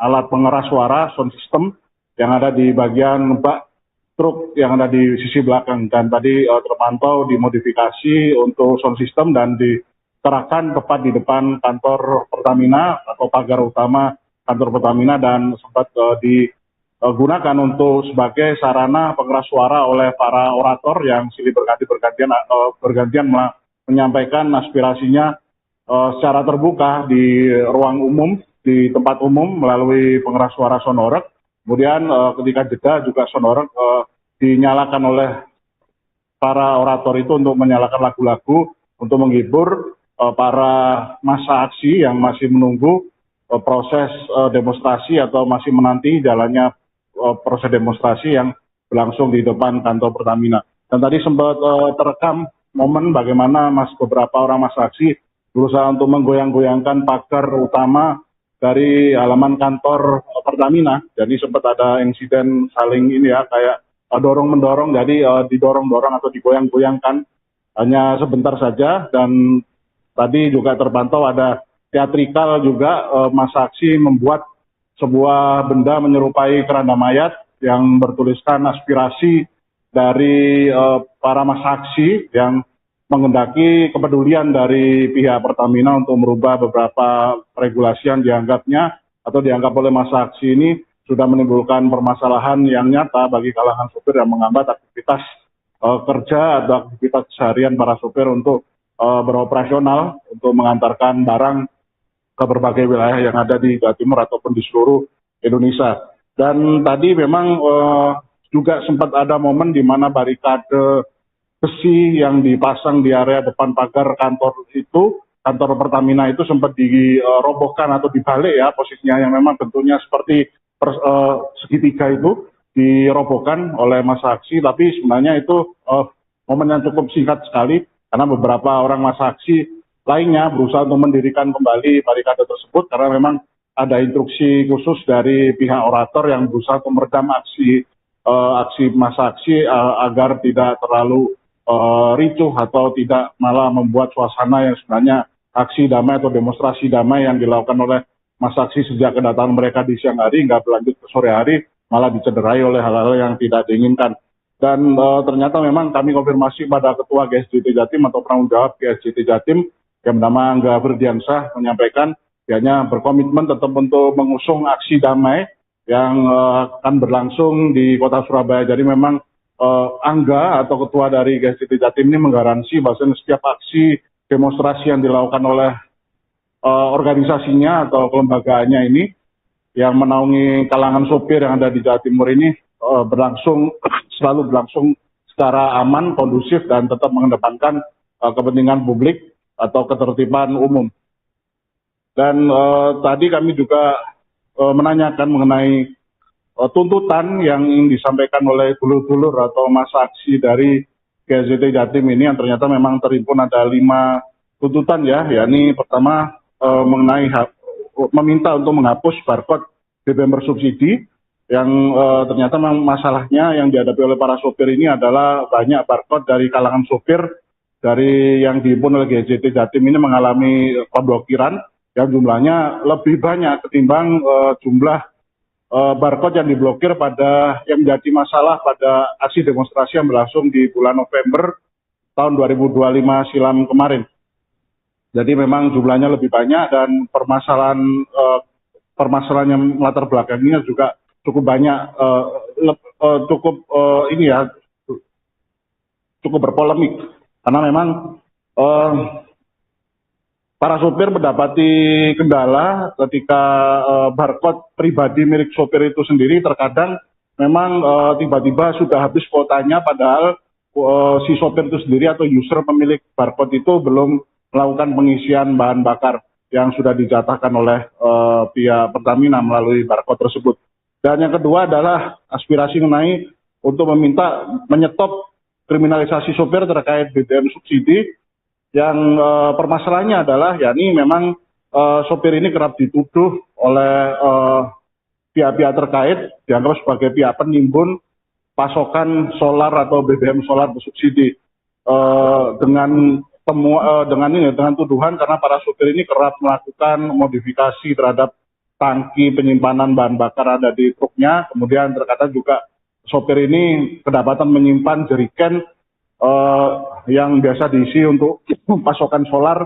alat pengeras suara sound system yang ada di bagian bak truk yang ada di sisi belakang, dan tadi terpantau dimodifikasi untuk sound system dan diterapkan tepat di depan kantor Pertamina atau pagar utama kantor Pertamina, dan sempat digunakan untuk sebagai sarana pengeras suara oleh para orator yang silih bergantian menyampaikan aspirasinya secara terbuka di ruang umum, di tempat umum melalui pengeras suara soundhoreg. Kemudian ketika jeda juga soundhoreg dinyalakan oleh para orator itu untuk menyalakan lagu-lagu untuk menghibur para massa aksi yang masih menunggu proses demonstrasi atau masih menanti jalannya proses demonstrasi yang berlangsung di depan kantor Pertamina. Dan tadi sempat terekam momen bagaimana beberapa orang massa aksi berusaha untuk menggoyang-goyangkan pagar utama dari halaman kantor Pertamina. Jadi sempat ada insiden saling kayak dorong-mendorong, jadi didorong-dorong atau digoyang-goyangkan hanya sebentar saja. Dan tadi juga terpantau ada teatrikal juga, massa aksi membuat sebuah benda menyerupai keranda mayat yang bertuliskan aspirasi dari para massa aksi yang menghendaki kepedulian dari pihak Pertamina untuk merubah beberapa regulasi yang dianggapnya atau dianggap oleh massa aksi ini sudah menimbulkan permasalahan yang nyata bagi kalangan sopir yang menghambat aktivitas kerja atau aktivitas seharian para sopir untuk beroperasional untuk mengantarkan barang ke berbagai wilayah yang ada di Jawa Timur ataupun di seluruh Indonesia. Dan tadi memang juga sempat ada momen di mana barikade besi yang dipasang di area depan pagar kantor Pertamina itu sempat dirobohkan atau dibalik ya posisinya, yang memang bentuknya seperti segitiga itu dirobohkan oleh massa aksi, tapi sebenarnya itu momen yang cukup singkat sekali karena beberapa orang massa aksi lainnya berusaha untuk mendirikan kembali barikade tersebut karena memang ada instruksi khusus dari pihak orator yang berusaha untuk meredam aksi massa aksi agar tidak terlalu ricuh atau tidak malah membuat suasana yang sebenarnya aksi damai atau demonstrasi damai yang dilakukan oleh massa aksi sejak kedatangan mereka di siang hari hingga berlanjut ke sore hari malah dicederai oleh hal-hal yang tidak diinginkan. Dan ternyata memang kami konfirmasi pada Ketua GSJT Jatim atau penanggung jawab GSJT Jatim yang bernama Angga Firdiansyah menyampaikan pihaknya berkomitmen tetap untuk mengusung aksi damai yang akan berlangsung di kota Surabaya. Jadi memang Angga atau ketua dari GSJT Jatim ini menggaransi bahwa setiap aksi demonstrasi yang dilakukan oleh organisasinya atau kelembagaannya ini yang menaungi kalangan sopir yang ada di Jawa Timur ini selalu berlangsung secara aman, kondusif, dan tetap mengedepankan kepentingan publik atau ketertiban umum. Dan tadi kami juga menanyakan mengenai tuntutan yang ingin disampaikan oleh dulur-dulur atau massa aksi dari GSJT Jatim ini, yang ternyata memang terhimpun ada 5 tuntutan ya, yakni pertama mengenai meminta untuk menghapus barcode BBM bersubsidi yang ternyata memang masalahnya yang dihadapi oleh para sopir ini adalah banyak barcode dari kalangan sopir dari yang dihimpun oleh GSJT Jatim ini mengalami pemblokiran yang jumlahnya lebih banyak ketimbang jumlah barcode yang diblokir yang menjadi masalah pada aksi demonstrasi yang berlangsung di bulan November tahun 2025 silam kemarin. Jadi memang jumlahnya lebih banyak dan permasalahan yang latar belakangnya juga cukup banyak, cukup berpolemik karena memang para sopir mendapati kendala ketika barcode pribadi milik sopir itu sendiri terkadang memang tiba-tiba sudah habis kuotanya, padahal si sopir itu sendiri atau user pemilik barcode itu belum melakukan pengisian bahan bakar yang sudah dijatahkan oleh pihak Pertamina melalui barcode tersebut. Dan yang kedua adalah aspirasi mengenai untuk meminta menyetop kriminalisasi sopir terkait BBM subsidi. Yang permasalahannya adalah yakni memang sopir ini kerap dituduh oleh pihak-pihak terkait dianggap sebagai pihak penimbun pasokan solar atau BBM solar bersubsidi dengan tuduhan karena para sopir ini kerap melakukan modifikasi terhadap tangki penyimpanan bahan bakar ada di truknya. Kemudian terkadang juga sopir ini kedapatan menyimpan jerigen yang biasa diisi untuk pasokan solar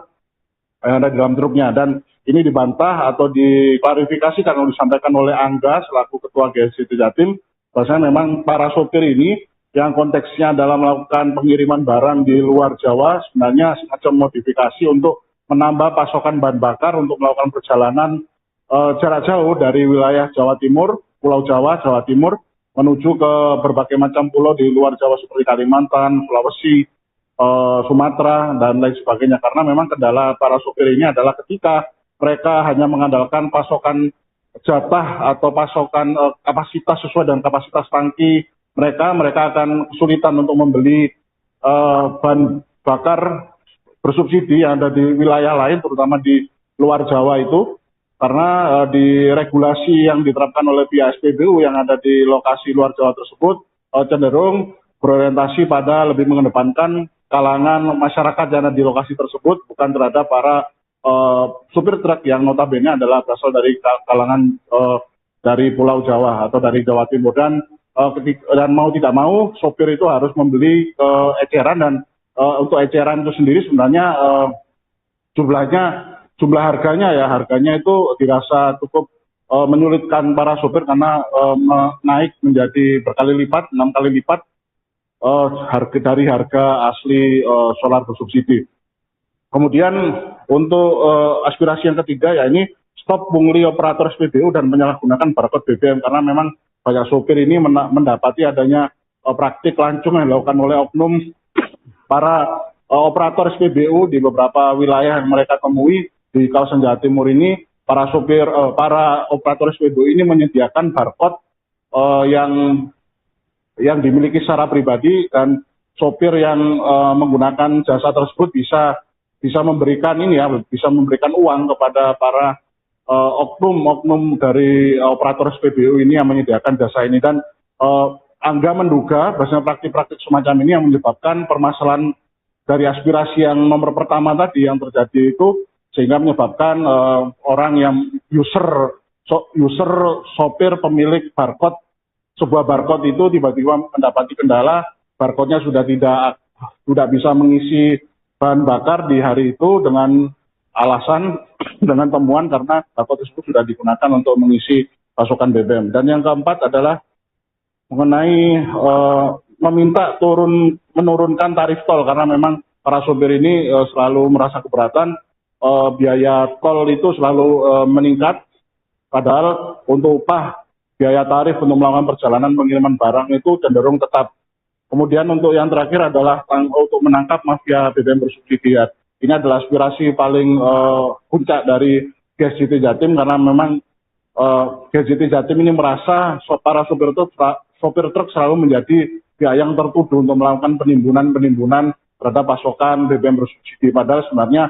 yang ada di dalam truknya, dan ini dibantah atau diklarifikasi karena disampaikan oleh Angga selaku Ketua GSJT Jatim bahwasanya memang para sopir ini yang konteksnya adalah melakukan pengiriman barang di luar Jawa sebenarnya semacam modifikasi untuk menambah pasokan bahan bakar untuk melakukan perjalanan jarak jauh dari wilayah Jawa Timur, Pulau Jawa, Jawa Timur menuju ke berbagai macam pulau di luar Jawa seperti Kalimantan, Sulawesi, Sumatera, dan lain sebagainya. Karena memang kendala para sopir ini adalah ketika mereka hanya mengandalkan pasokan jatah atau pasokan kapasitas sesuai dengan kapasitas tangki mereka akan kesulitan untuk membeli bahan bakar bersubsidi yang ada di wilayah lain, terutama di luar Jawa itu. Karena di regulasi yang diterapkan oleh pihak SPBU yang ada di lokasi luar Jawa tersebut cenderung berorientasi pada lebih mengedepankan kalangan masyarakat yang ada di lokasi tersebut, bukan terhadap para supir truk yang notabene adalah berasal dari kalangan dari Pulau Jawa atau dari Jawa Timur. Dan mau tidak mau sopir itu harus membeli eceran, dan untuk eceran itu sendiri sebenarnya jumlah harganya itu dirasa cukup menyulitkan para sopir karena naik menjadi berkali lipat, 6 kali lipat dari harga asli solar bersubsidi. Kemudian untuk aspirasi yang ketiga ya ini stop pungli operator SPBU dan menyalahgunakan barcode BBM, karena memang banyak sopir ini mendapati adanya praktik lancung yang dilakukan oleh oknum para operator SPBU di beberapa wilayah yang mereka temui. Di kawasan Jawa Timur ini, para operator SPBU ini menyediakan barcode yang dimiliki secara pribadi, dan sopir yang menggunakan jasa tersebut bisa memberikan uang kepada para oknum dari operator SPBU ini yang menyediakan jasa ini. Dan Angga menduga bahwasanya praktik-praktik semacam ini yang menyebabkan permasalahan dari aspirasi yang nomor pertama tadi yang terjadi itu, sehingga menyebabkan orang yang user sopir pemilik barcode, sebuah barcode itu tiba-tiba mendapati kendala, barcode-nya sudah tidak bisa mengisi bahan bakar di hari itu dengan alasan dengan temuan karena barcode tersebut sudah digunakan untuk mengisi pasokan BBM. Dan yang keempat adalah mengenai meminta menurunkan tarif tol, karena memang para sopir ini selalu merasa keberatan biaya tol itu selalu meningkat, padahal untuk upah biaya tarif untuk melakukan perjalanan pengiriman barang itu cenderung tetap. Kemudian untuk yang terakhir adalah untuk menangkap mafia BBM bersubsidi. Ini adalah aspirasi paling puncak dari GSJT Jatim, karena memang GSJT Jatim ini merasa para sopir truk selalu menjadi pihak yang tertuduh untuk melakukan penimbunan terhadap pasokan BBM bersubsidi. Padahal sebenarnya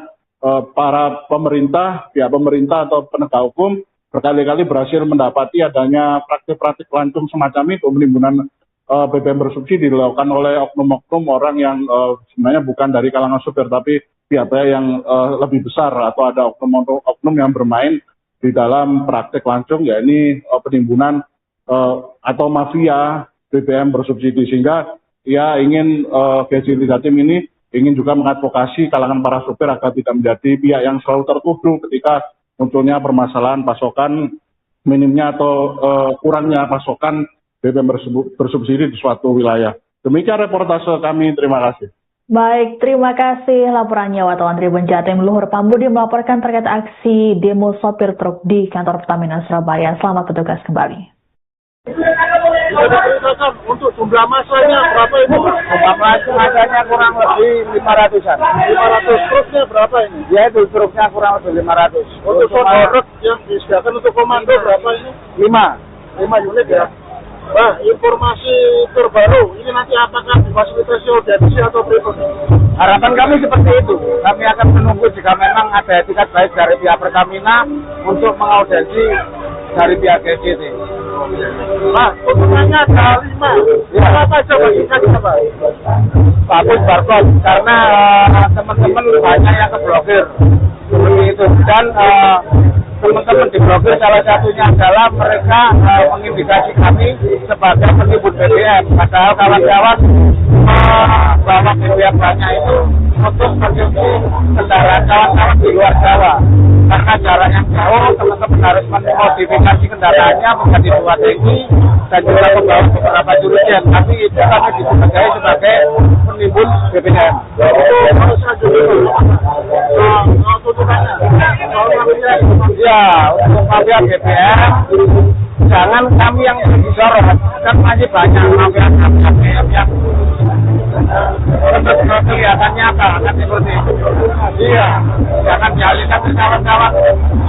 para pihak pemerintah atau penegak hukum berkali-kali berhasil mendapati adanya praktik-praktik lancung semacam itu, penimbunan BBM bersubsidi dilakukan oleh oknum-oknum orang yang sebenarnya bukan dari kalangan sopir, tapi pihak-pihak yang lebih besar, atau ada oknum yang bermain di dalam praktik lancung, yakni penimbunan atau mafia BBM bersubsidi. Sehingga ia ingin GSJT Jatim ini ingin juga mengadvokasi kalangan para sopir agar tidak menjadi pihak yang selalu tertuduh ketika munculnya permasalahan pasokan minimnya atau kurangnya pasokan BBM bersubsidi di suatu wilayah. Demikian reportase kami, terima kasih. Baik, terima kasih laporannya wartawan Tribun Jatim Luhur Pambudi melaporkan terkait aksi demo sopir truk di kantor Pertamina Surabaya. Selamat bertugas kembali. Bisa diceritakan untuk jumlah masanya berapa ini? Jumlah masanya kurang lebih 500-an. 500 truknya berapa ini? Ya itu truknya kurang lebih 500. Untuk truk yang disediakan untuk komando berapa ini? 5 unit ya. Nah, informasi terbaru ini nanti apakah difasilitasi audiensi atau berikutnya? Harapan kami seperti itu. Kami akan menunggu jika memang ada etikat baik dari pihak Pertamina untuk mengaudiensi dari pihak GCT. Nah, tuntutannya ada 5. Ya. Apa coba kita coba? Bagus, karena teman-teman banyak yang keblokir. Seperti itu. Dan teman-teman diblokir salah satunya adalah mereka mengindikasi kami sebagai penimbun BBM. Padahal kawan-kawan bahwa BBM banyak itu untuk konsumsi kendaraan kawan-kawan di luar Jawa. Karena jarak yang jauh, teman-teman harus memodifikasi kendaraannya menjadi 2 tinggi dan juga membawa beberapa jurigen. Tapi itu kami disebagai sebagai penimbun BBM. Itu harus saja dulu. Ya, untuk mafia BBM, jangan kami yang disorot, kan masih banyak mafia BBM yang kelihatan nyata, kan seperti itu. Iya, jangan dialihkan ke kawan-kawan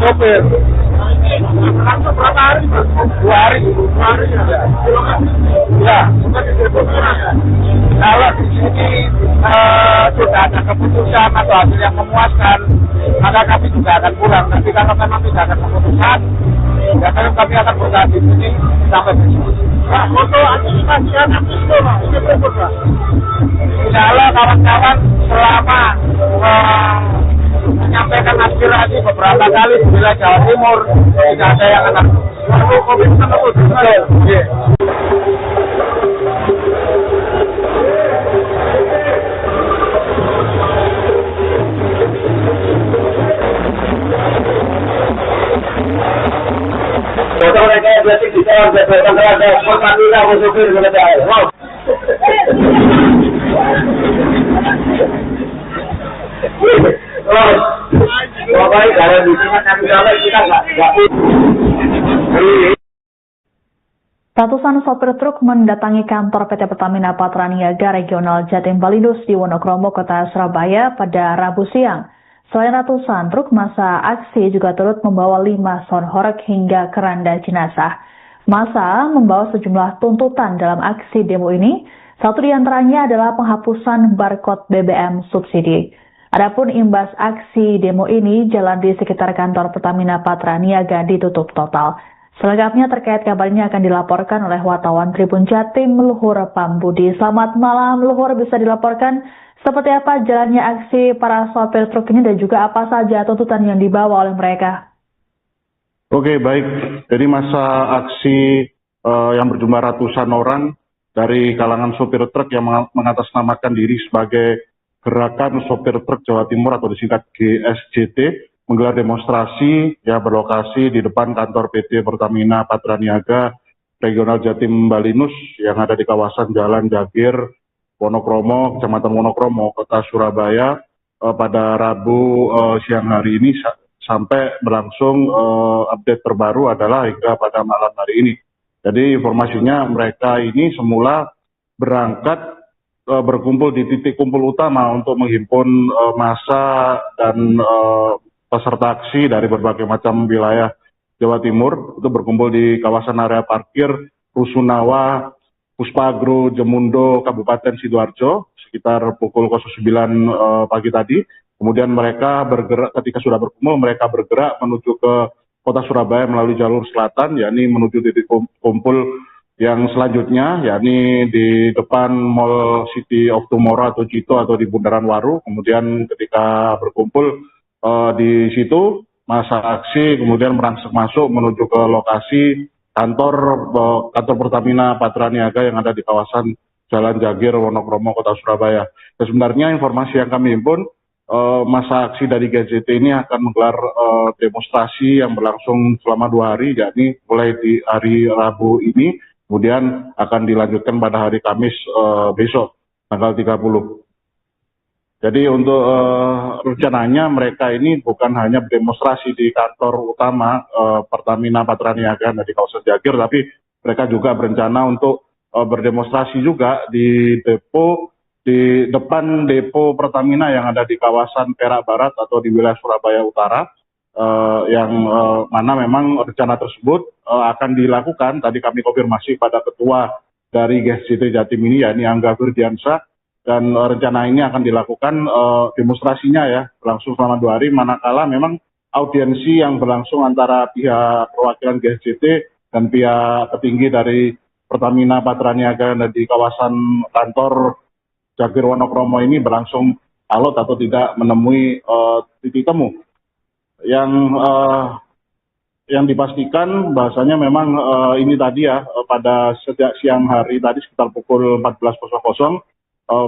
sopir. Langsung berapa hari? 2 hari. 2 hari ya? Ya, sudah distribusikan ya. Kalau di sini sudah ada keputusan atau hasil yang memuaskan, maka kami juga akan pulang. Tapi kalau memang tidak ada keputusan, ya kami akan bertahan di sini sampai besok. Nah, untuk antisipasi anarkisme, Pak, ini berikut, Pak. Insya Allah kawan-kawan selama menyampaikan aspirasi beberapa kali di wilayah Jawa Timur, tidak ada yang akan perlu komitmen untuk betul. Foto mereka yang berarti kita berkaitan terhadap Pertamina bersubsidi dengan BBM. Baik, kalau di sini kami kita nggak. Ratusan sopir truk mendatangi kantor PT Pertamina Patraniaga Regional Jatim Balindus di Wonokromo, Kota Surabaya pada Rabu siang. Selain ratusan truk, massa aksi juga turut membawa 5 sound horeg hingga keranda jenazah. Massa membawa sejumlah tuntutan dalam aksi demo ini. Satu di antaranya adalah penghapusan barcode BBM subsidi. Adapun imbas aksi demo ini, jalan di sekitar kantor Pertamina Patraniaga ditutup total. Selengkapnya terkait kabar ini akan dilaporkan oleh wartawan Tribun Jatim Luhur Pambudi. Selamat malam Luhur, bisa dilaporkan seperti apa jalannya aksi para sopir truk ini dan juga apa saja tuntutan yang dibawa oleh mereka? Oke, baik. Jadi masa aksi yang berjumlah ratusan orang dari kalangan sopir truk yang mengatasnamakan diri sebagai Gerakan Sopir Truk Jawa Timur atau disingkat GSJT menggelar demonstrasi ya berlokasi di depan kantor PT Pertamina Patraniaga Regional Jatim Balindus yang ada di kawasan Jalan Jagir, Wonokromo, Kecamatan Wonokromo, Kota Surabaya pada Rabu siang hari ini sampai berlangsung update terbaru adalah hingga pada malam hari ini. Jadi informasinya mereka ini semula berangkat berkumpul di titik kumpul utama untuk menghimpun massa dan peserta aksi dari berbagai macam wilayah Jawa Timur. Itu berkumpul di kawasan area parkir Rusunawa, Puspagro, Jemundo, Kabupaten Sidoarjo sekitar pukul 09 pagi tadi. Kemudian mereka bergerak, ketika sudah berkumpul, mereka bergerak menuju ke Kota Surabaya melalui jalur selatan, yakni menuju titik kumpul yang selanjutnya, yakni di depan Mall City of Tomorrow atau Cito atau di Bundaran Waru. Kemudian ketika berkumpul di situ, masa aksi kemudian merangsek masuk menuju ke lokasi kantor Pertamina Patraniaga yang ada di kawasan Jalan Jagir, Wonokromo, Kota Surabaya. Dan sebenarnya informasi yang kami himpun, masa aksi dari GSJT ini akan menggelar demonstrasi yang berlangsung selama 2 hari, yakni mulai di hari Rabu ini, kemudian akan dilanjutkan pada hari Kamis besok, tanggal 30. Jadi untuk rencananya mereka ini bukan hanya berdemonstrasi di kantor utama Pertamina Patraniaga di kawasan Jagir, tapi mereka juga berencana untuk berdemonstrasi juga di depan depo Pertamina yang ada di kawasan Perak Barat atau di wilayah Surabaya Utara, yang mana memang rencana tersebut akan dilakukan. Tadi kami konfirmasi pada ketua dari GSJT Jatim ini, yakni Angga Firdiansyah, dan rencana ini akan dilakukan demonstrasinya ya berlangsung selama 2 hari, manakala memang audiensi yang berlangsung antara pihak perwakilan GSJT dan pihak petinggi dari Pertamina Patraniaga di kawasan kantor Jagir Wonokromo ini berlangsung alot atau tidak menemui titik temu. Yang dipastikan bahasanya memang ini tadi ya pada sejak siang hari tadi sekitar pukul 14.00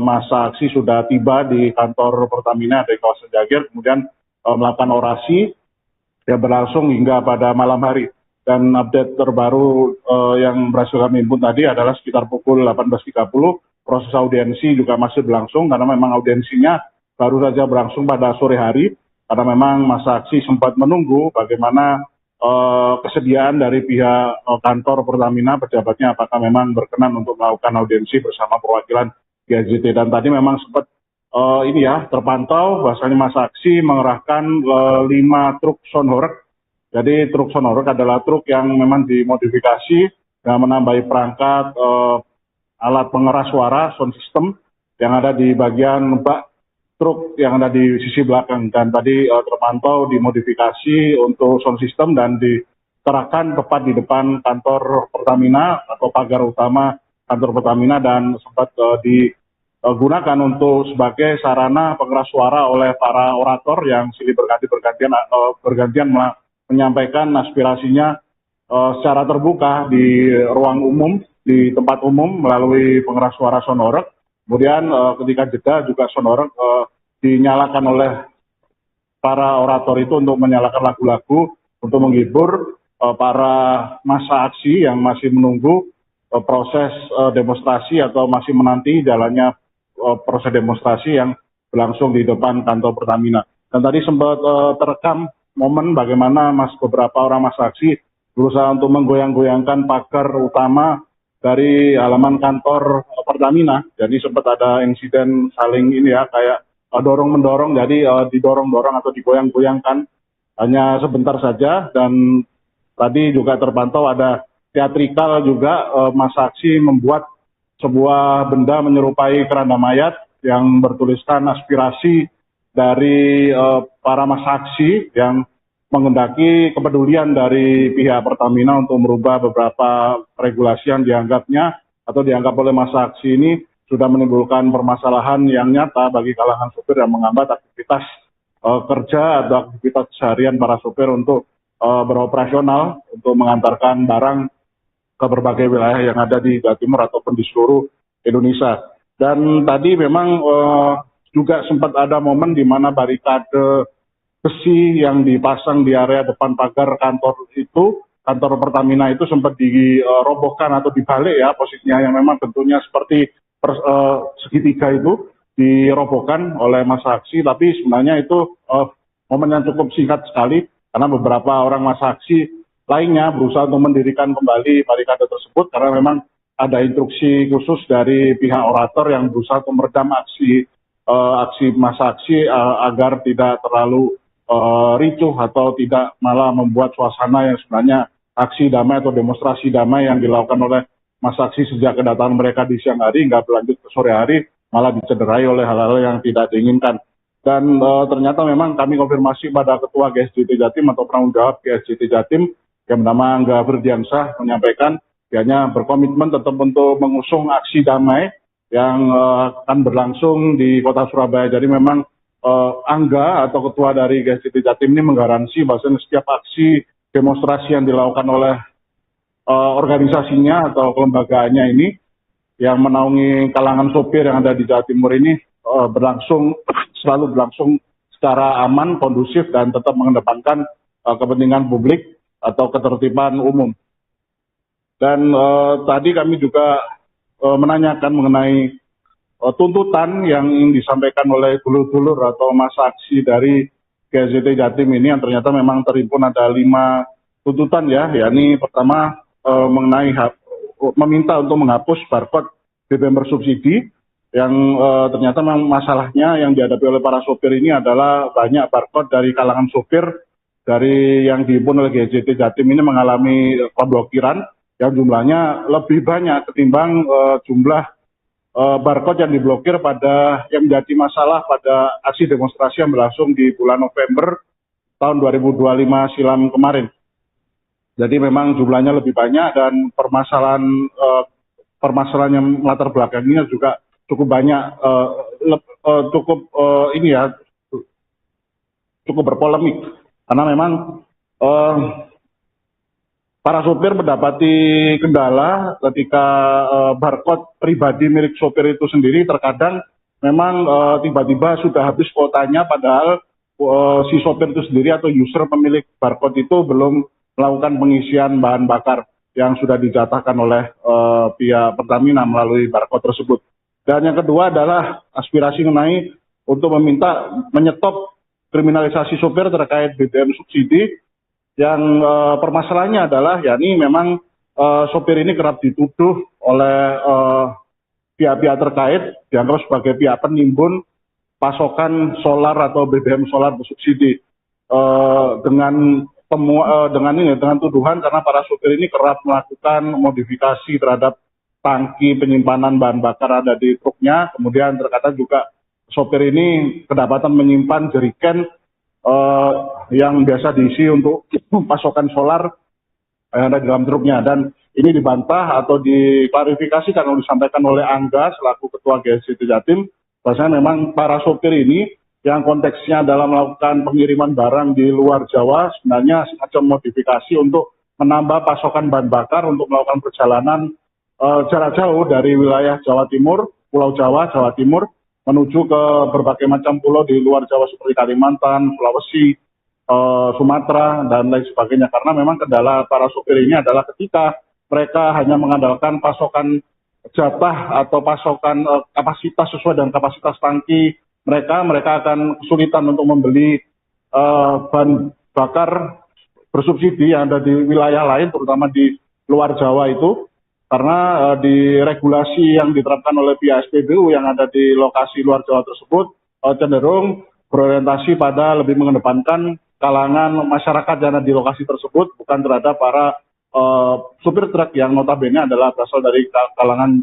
masa aksi sudah tiba di kantor Pertamina di kawasan Jagir, kemudian melakukan orasi yang berlangsung hingga pada malam hari. Dan update terbaru yang berhasil kami himpun tadi adalah sekitar pukul 18.30, proses audiensi juga masih berlangsung karena memang audiensinya baru saja berlangsung pada sore hari, karena memang masa aksi sempat menunggu bagaimana kesediaan dari pihak kantor Pertamina, pejabatnya apakah memang berkenan untuk melakukan audiensi bersama perwakilan GSJT. Dan tadi memang sempat terpantau bahwasanya masa aksi mengerahkan 5 truk soundhoreg. Jadi truk soundhoreg adalah truk yang memang dimodifikasi dengan menambahi perangkat alat pengeras suara sound system yang ada di bagian bak truk yang ada di sisi belakang. Dan tadi terpantau dimodifikasi untuk sound system dan diterapkan tepat di depan kantor Pertamina atau pagar utama kantor Pertamina, dan sempat digunakan untuk sebagai sarana pengeras suara oleh para orator yang silih bergantian menyampaikan aspirasinya secara terbuka di ruang umum, di tempat umum melalui pengeras suara soundhoreg. Kemudian ketika jeda juga soundhoreg dinyalakan oleh para orator itu untuk menyalakan lagu-lagu untuk menghibur para massa aksi yang masih menunggu proses demonstrasi atau masih menanti jalannya proses demonstrasi yang berlangsung di depan kantor Pertamina. Dan tadi sempat terekam momen bagaimana beberapa orang massa aksi berusaha untuk menggoyang-goyangkan pagar utama dari halaman kantor Pertamina. Jadi sempat ada insiden saling kayak dorong-mendorong, jadi didorong-dorong atau digoyang-goyangkan hanya sebentar saja. Dan tadi juga terpantau ada teatrikal juga, massa aksi membuat sebuah benda menyerupai keranda mayat yang bertuliskan aspirasi dari para massa aksi yang menghendaki kepedulian dari pihak Pertamina untuk merubah beberapa regulasi yang dianggap oleh massa aksi ini sudah menimbulkan permasalahan yang nyata bagi kalangan supir yang menghambat aktivitas kerja atau aktivitas seharian para supir untuk beroperasional untuk mengantarkan barang ke berbagai wilayah yang ada di Jawa Timur ataupun di seluruh Indonesia. Dan tadi memang juga sempat ada momen di mana barikade besi yang dipasang di area depan pagar kantor Pertamina itu sempat dirobohkan atau dibalik ya posisinya, yang memang bentuknya seperti segitiga itu dirobohkan oleh massa aksi. Tapi sebenarnya itu momen yang cukup singkat sekali karena beberapa orang massa aksi lainnya berusaha untuk mendirikan kembali barikade tersebut karena memang ada instruksi khusus dari pihak orator yang berusaha untuk meredam aksi massa aksi agar tidak terlalu ricuh atau tidak malah membuat suasana yang sebenarnya aksi damai atau demonstrasi damai yang dilakukan oleh massa aksi sejak kedatangan mereka di siang hari hingga berlanjut ke sore hari malah dicederai oleh hal-hal yang tidak diinginkan. Dan ternyata memang kami konfirmasi pada Ketua GSJT Jatim atau penanggung jawab GSJT Jatim yang bernama Angga Firdiansyah menyampaikan dianya berkomitmen tetap untuk mengusung aksi damai yang akan berlangsung di kota Surabaya. Jadi memang Angga atau ketua dari GSJT Jatim ini menggaransi bahwa setiap aksi demonstrasi yang dilakukan oleh organisasinya atau kelembagaannya ini yang menaungi kalangan sopir yang ada di Jawa Timur ini selalu berlangsung secara aman, kondusif, dan tetap mengedepankan kepentingan publik atau ketertiban umum. Dan tadi kami juga menanyakan mengenai tuntutan yang disampaikan oleh dulur-dulur atau masa aksi dari GSJT Jatim ini, yang ternyata memang terhimpun ada 5 tuntutan ya, yakni pertama mengenai meminta untuk menghapus barcode BBM bersubsidi, yang ternyata memang masalahnya yang dihadapi oleh para sopir ini adalah banyak barcode dari kalangan sopir dari yang dihimpun oleh GSJT Jatim ini mengalami pemblokiran yang jumlahnya lebih banyak ketimbang jumlah barcode yang diblokir yang menjadi masalah pada aksi demonstrasi yang berlangsung di bulan November tahun 2025 silam kemarin. Jadi memang jumlahnya lebih banyak dan permasalahan yang latar belakangnya juga cukup banyak, cukup berpolemik karena memang para sopir mendapati kendala ketika barcode pribadi milik sopir itu sendiri terkadang memang tiba-tiba sudah habis kuotanya, padahal si sopir itu sendiri atau user pemilik barcode itu belum melakukan pengisian bahan bakar yang sudah dijatahkan oleh pihak Pertamina melalui barcode tersebut. Dan yang kedua adalah aspirasi mengenai untuk meminta menyetop kriminalisasi sopir terkait BBM subsidi, yang permasalahannya adalah yakni memang sopir ini kerap dituduh oleh pihak-pihak terkait dianggap sebagai pihak penimbun pasokan solar atau BBM solar bersubsidi dengan tuduhan karena para sopir ini kerap melakukan modifikasi terhadap tangki penyimpanan bahan bakar ada di truknya. Kemudian terkadang juga sopir ini kedapatan menyimpan jerigen yang biasa diisi untuk pasokan solar yang ada di dalam truknya, dan ini dibantah atau diklarifikasi karena disampaikan oleh Angga selaku Ketua GSJT Jatim, bahwasanya memang para sopir ini yang konteksnya dalam melakukan pengiriman barang di luar Jawa sebenarnya semacam modifikasi untuk menambah pasokan bahan bakar untuk melakukan perjalanan jarak jauh dari wilayah Jawa Timur, Pulau Jawa, Jawa Timur, menuju ke berbagai macam pulau di luar Jawa seperti Kalimantan, Sulawesi, Sumatera, dan lain sebagainya. Karena memang kendala para sopir ini adalah ketika mereka hanya mengandalkan pasokan jatah atau pasokan kapasitas sesuai dengan kapasitas tangki mereka akan kesulitan untuk membeli bahan bakar bersubsidi yang ada di wilayah lain, terutama di luar Jawa itu. Karena di regulasi yang diterapkan oleh pihak SPBU yang ada di lokasi luar Jawa tersebut cenderung berorientasi pada lebih mengedepankan kalangan masyarakat yang ada di lokasi tersebut, bukan terhadap para supir truk yang notabene adalah berasal dari kalangan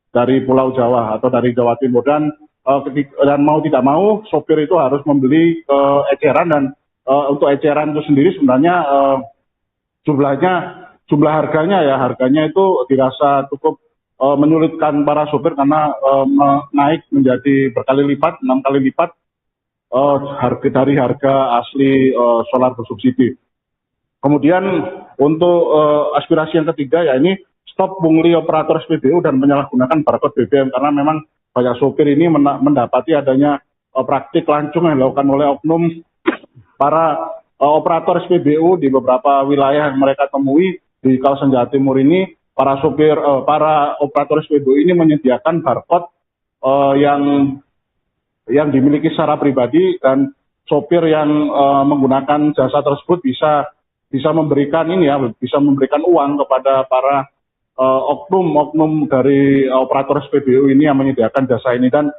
dari Pulau Jawa atau dari Jawa Timur, dan mau tidak mau sopir itu harus membeli eceran, dan untuk eceran itu sendiri sebenarnya jumlah harganya itu dirasa cukup menyulitkan para sopir karena naik menjadi berkali lipat, 6 kali lipat dari harga asli solar bersubsidi. Kemudian untuk aspirasi yang ketiga ya ini stop pungli operator SPBU dan menyalahgunakan barcode BBM, karena memang banyak sopir ini mendapati adanya praktik lancung yang dilakukan oleh oknum para operator SPBU di beberapa wilayah yang mereka temui di kawasan Jawa Timur ini. Para operator SPBU ini menyediakan barcode yang dimiliki secara pribadi, dan sopir yang menggunakan jasa tersebut bisa memberikan uang kepada para oknum dari operator SPBU ini yang menyediakan jasa ini. Dan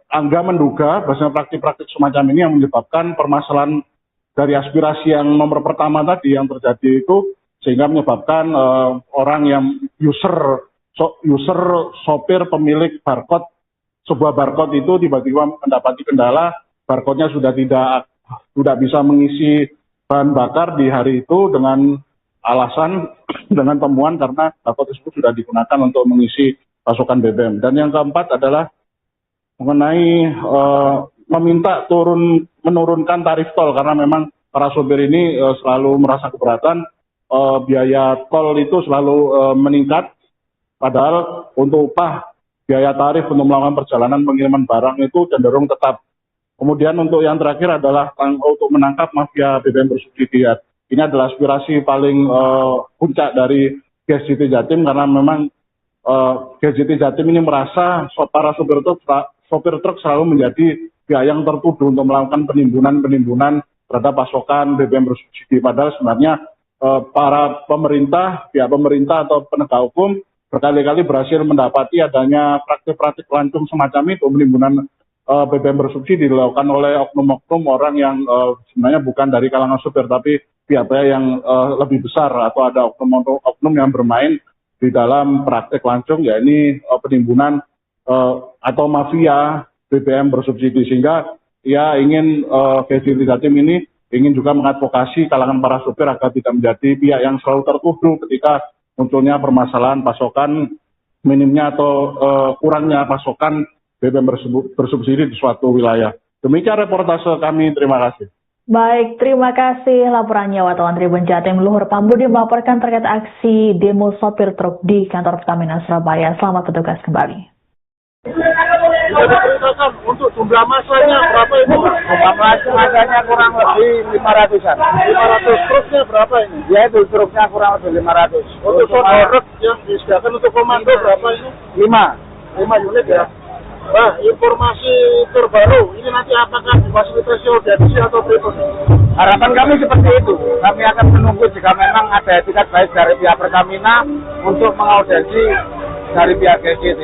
Angga menduga bahwa praktik-praktik semacam ini yang menyebabkan permasalahan dari aspirasi yang nomor pertama tadi yang terjadi itu, sehingga menyebabkan orang yang user sopir pemilik barcode, sebuah barcode itu tiba-tiba mendapati kendala, barcode-nya sudah tidak bisa mengisi bahan bakar di hari itu dengan alasan dengan temuan karena barcode tersebut sudah digunakan untuk mengisi pasokan BBM. Dan yang keempat adalah mengenai meminta menurunkan tarif tol, karena memang para sopir ini selalu merasa keberatan biaya tol itu selalu meningkat Padahal untuk upah biaya tarif untuk melakukan perjalanan pengiriman barang itu cenderung tetap. Kemudian untuk yang terakhir adalah untuk menangkap mafia BBM bersubsidi. Ini adalah aspirasi paling puncak dari GSJT Jatim karena memang GSJT Jatim ini merasa para sopir truk selalu menjadi pihak yang tertuduh untuk melakukan penimbunan terhadap pasokan BBM bersubsidi. Padahal sebenarnya para pihak pemerintah atau penegak hukum berkali-kali berhasil mendapati adanya praktik-praktik lancung semacam itu, penimbunan BBM bersubsidi dilakukan oleh oknum-oknum orang yang sebenarnya bukan dari kalangan sopir, tapi pihak-pihak yang lebih besar, atau ada oknum yang bermain di dalam praktik lancung, yakni penimbunan atau mafia BBM bersubsidi. Sehingga ia ingin GSJT Jatim ini ingin juga mengadvokasi kalangan para sopir agar tidak menjadi pihak yang selalu tertuduh ketika munculnya permasalahan pasokan minimnya atau kurangnya pasokan BBM bersubsidi di suatu wilayah. Demikian reportase kami, terima kasih. Baik, terima kasih laporannya wartawan Tribun Jatim Luhur Pambudi melaporkan terkait aksi demo sopir truk di kantor Pertamina Surabaya. Selamat bertugas kembali. Bisa diceritakan untuk jumlah masanya berapa itu? Jumlah masa adanya kurang lebih 500-an. 500 truknya berapa ini? Ya itu truknya kurang lebih 500. Untuk truk yang disediakan untuk komando berapa ini? 5 unit ya. Nah, informasi terbaru ini nanti apakah difasilitasi audiensi atau berikutnya? Harapan kami seperti itu. Kami akan menunggu jika memang ada etikat baik dari pihak Pertamina untuk mengaudiensi dari pihak GSJT.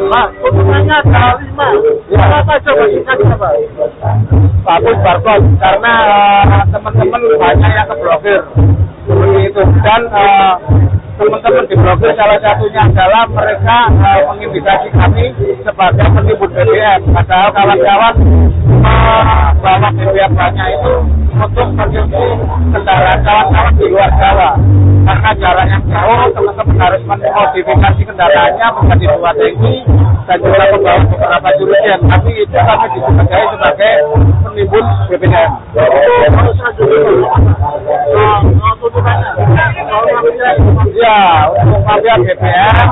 Nah, tuntutannya ada 5. Ya. Apa saja basisnya Pak? Bagus, barcode. Karena teman-teman banyak yang keblokir. Seperti itu. Dan teman-teman diblokir salah satunya adalah mereka mengindikasi kami sebagai penimbun BBM. Padahal kawan-kawan bawa BBM banyak itu untuk konsumsi kendaraan kawan-kawan di luar Jawa. Karena jarak yang jauh, teman-teman harus memodifikasi kendaraannya menjadi 2 tanki dan juga membawa beberapa jurigen. Tapi itu kami disebagai sebagai penimbun BBM. Harus ada dulu. Ya, untuk mafia BBM,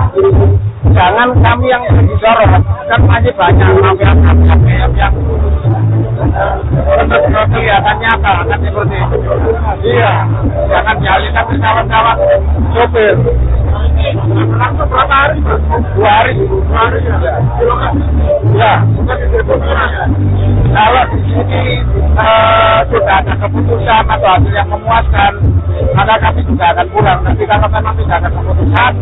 jangan kami yang disorot, kan masih banyak mafia BBM yang kelihatan nyata, kan seperti itu. Iya, jangan dialihkan ke kawan-kawan sopir. Langsung berapa hari? 2 hari. 2 hari ya. Ya, bukan di Tribunnya. Kalau di sini sudah ada keputusan atau hasil yang memuaskan, maka kami juga akan pulang. Nanti kalau memang tidak ada keputusan,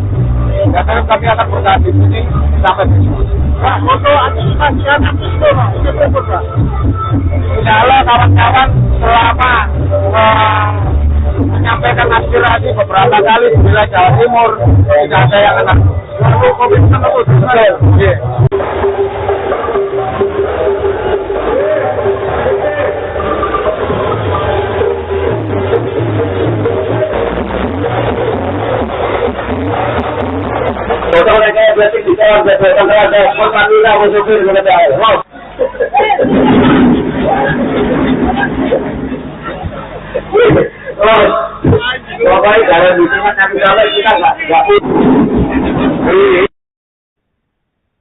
ya kami akan bertahan di sini sampai besok. Pak, untuk antisipasian itu, Pak, ini berikut, Pak. Insya Allah kawan-kawan selama menyampaikan aspirasi beberapa kali di wilayah Jawa Timur, tidak ada yang kena. Lalu komitmen untuk betul. Total mereka berarti kita berkaitan dengan Pertamina bersubsidi kepada baik, kalau di sini kami kita nggak.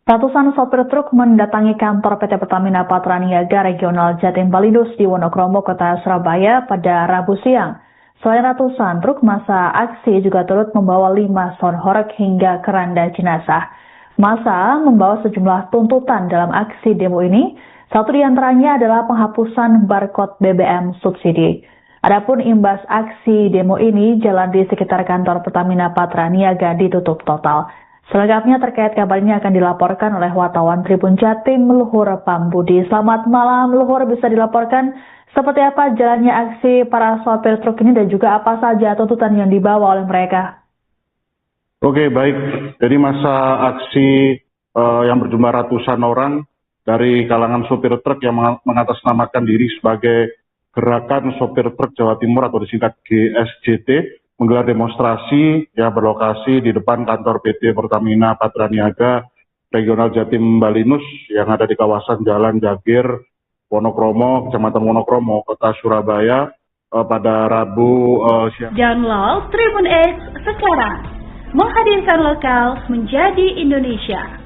Ratusan sopir truk mendatangi kantor PT Pertamina Patraniaga Regional Jatim Balindus di Wonokromo, Kota Surabaya pada Rabu siang. Selain ratusan truk, masa aksi juga turut membawa 5 sonhorek hingga keranda jenazah. Masa membawa sejumlah tuntutan dalam aksi demo ini. Satu di antaranya adalah penghapusan barcode BBM subsidi. Adapun imbas aksi demo ini, jalan di sekitar kantor Pertamina Patraniaga ditutup total. Selengkapnya terkait kabar ini akan dilaporkan oleh wartawan Tribun Jatim Luhur Pambudi. Selamat malam Luhur, bisa dilaporkan seperti apa jalannya aksi para sopir truk ini dan juga apa saja tuntutan yang dibawa oleh mereka? Oke, baik. Jadi masa aksi yang berjumlah ratusan orang dari kalangan sopir truk yang mengatasnamakan diri sebagai Gerakan Sopir Truk Jawa Timur atau disingkat GSJT menggelar demonstrasi yang berlokasi di depan kantor PT Pertamina Patraniaga Regional Jatim Balindus yang ada di kawasan Jalan Jagir, Wonokromo, Kecamatan Wonokromo, Kota Surabaya pada Rabu siang. Download Tribun X sekarang. menghadirkan lokal menjadi Indonesia.